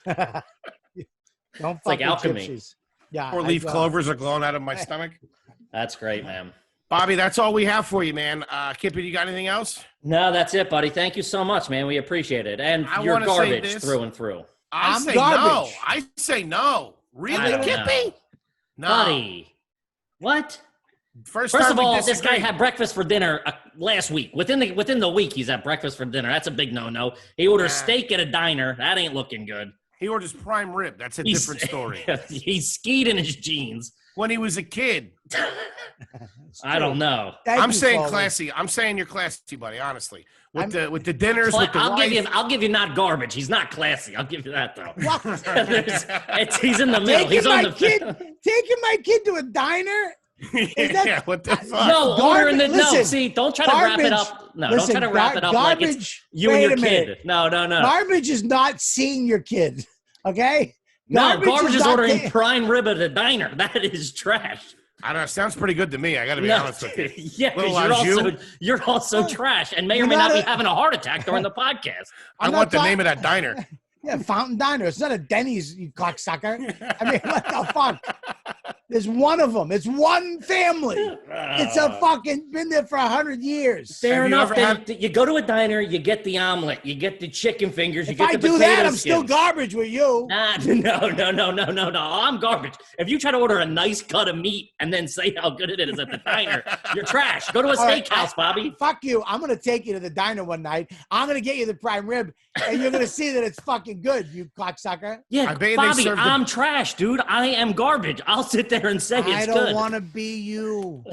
Don't fuck like with alchemy. gypsies. Yeah, 4 leaf clovers are glowing out of my stomach. That's great, man. Bobby, that's all we have for you, man. Kippy, you got anything else? No, that's it, buddy. Thank you so much, man. We appreciate it. And you're wanna say garbage this. through and through. I I'm say garbage. no. I say no. Really, I don't Kippy? know. No. Buddy. What? First First time of we all, this guy disagreed. had breakfast for dinner last week. Within the week, he's at breakfast for dinner. That's a big no-no. He orders steak at a diner. That ain't looking good. He orders prime rib. That's a different story. He skied in his jeans. When he was a kid. I don't know. I'm saying classy. I'm saying you're classy, buddy, honestly. With the dinners, with the I'll give you not garbage. He's not classy. I'll give you that though. He's in the middle. He's on the taking my kid to a diner. Yeah, what the fuck? No, ordering the Listen, see. Don't try to wrap it up. No, don't try to wrap it up like it's you and your kid. No. Garbage is not seeing your kid. Okay. No, garbage is not ordering prime rib at a diner. That is trash. I don't know. Sounds pretty good to me. I got to be honest with you. Yeah, because you're also trash and may or may not be having a heart attack during the podcast. I want the name of that diner. Yeah, Fountain Diner. It's not a Denny's, you cocksucker. I mean, what the fuck? There's one of them. It's one family. It's a fucking been there for 100 years. Fair enough. You go to a diner, you get the omelet, you get the chicken fingers, you get the potato If I do that, I'm skins. still garbage with you. No. I'm garbage. If you try to order a nice cut of meat and then say how good it is at the diner, you're trash. Go to a steakhouse, Bobby. Fuck you. I'm going to take you to the diner one night. I'm going to get you the prime rib, and you're going to see that it's fucking good, you cocksucker. Yeah, Bobby, I'm trash, dude. I am garbage. I'll sit there and say it's good. I don't want to be you.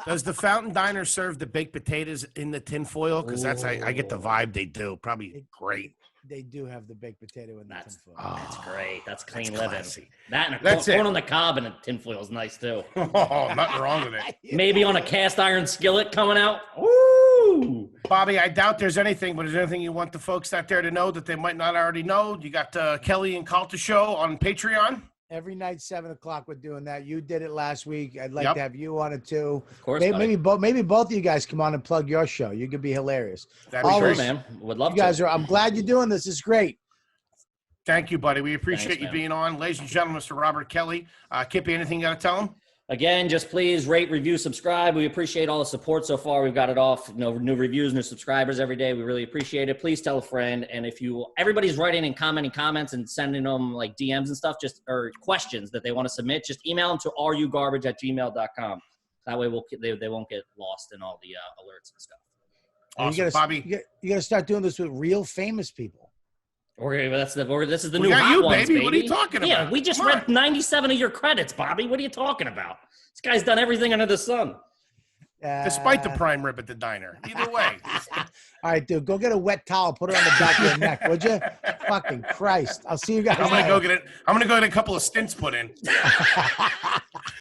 Does the Fountain Diner serve the baked potatoes in the tin foil? Because that's I get the vibe they do. Probably great. They do have the baked potato in the tinfoil. That's great. That's clean That's living. classy. That and corn on the cob and a tinfoil is nice too. Oh, nothing wrong with it. Maybe on a cast iron skillet coming out. Ooh. Bobby, I doubt there's anything, but is there anything you want the folks out there to know that they might not already know? You got Kelly and Calta show on Patreon. Every night, 7 o'clock, we're doing that. You did it last week. I'd like to have you on it too. Of course, maybe both of you guys come on and plug your show. You could be hilarious. That'd be great, man. Would love you guys I'm glad you're doing this. It's great. Thank you, buddy. We appreciate you being on. Ladies and gentlemen, Mr. Robert Kelly. Kippy, anything you got to tell him? Again, just please rate, review, subscribe. We appreciate all the support so far. We've got it off. New reviews, new subscribers every day. We really appreciate it. Please tell a friend. And everybody's writing and commenting comments and sending them like DMs and stuff, or questions that they want to submit, just email them to rugarbage@gmail.com. That way they won't get lost in all the alerts and stuff. Awesome, Bobby. You got to start doing this with real famous people. This is the We new got hot you, ones, baby. What are you talking Yeah, about? we just Come read on. 97 of your credits, Bobby. What are you talking about? This guy's done everything under the sun. Despite the prime rib at the diner. Either way. All right, dude, go get a wet towel, put it on the back of your neck, would you? Fucking Christ! I'll see you guys. I'm gonna later. go get it. I'm gonna go get a couple of stints put in.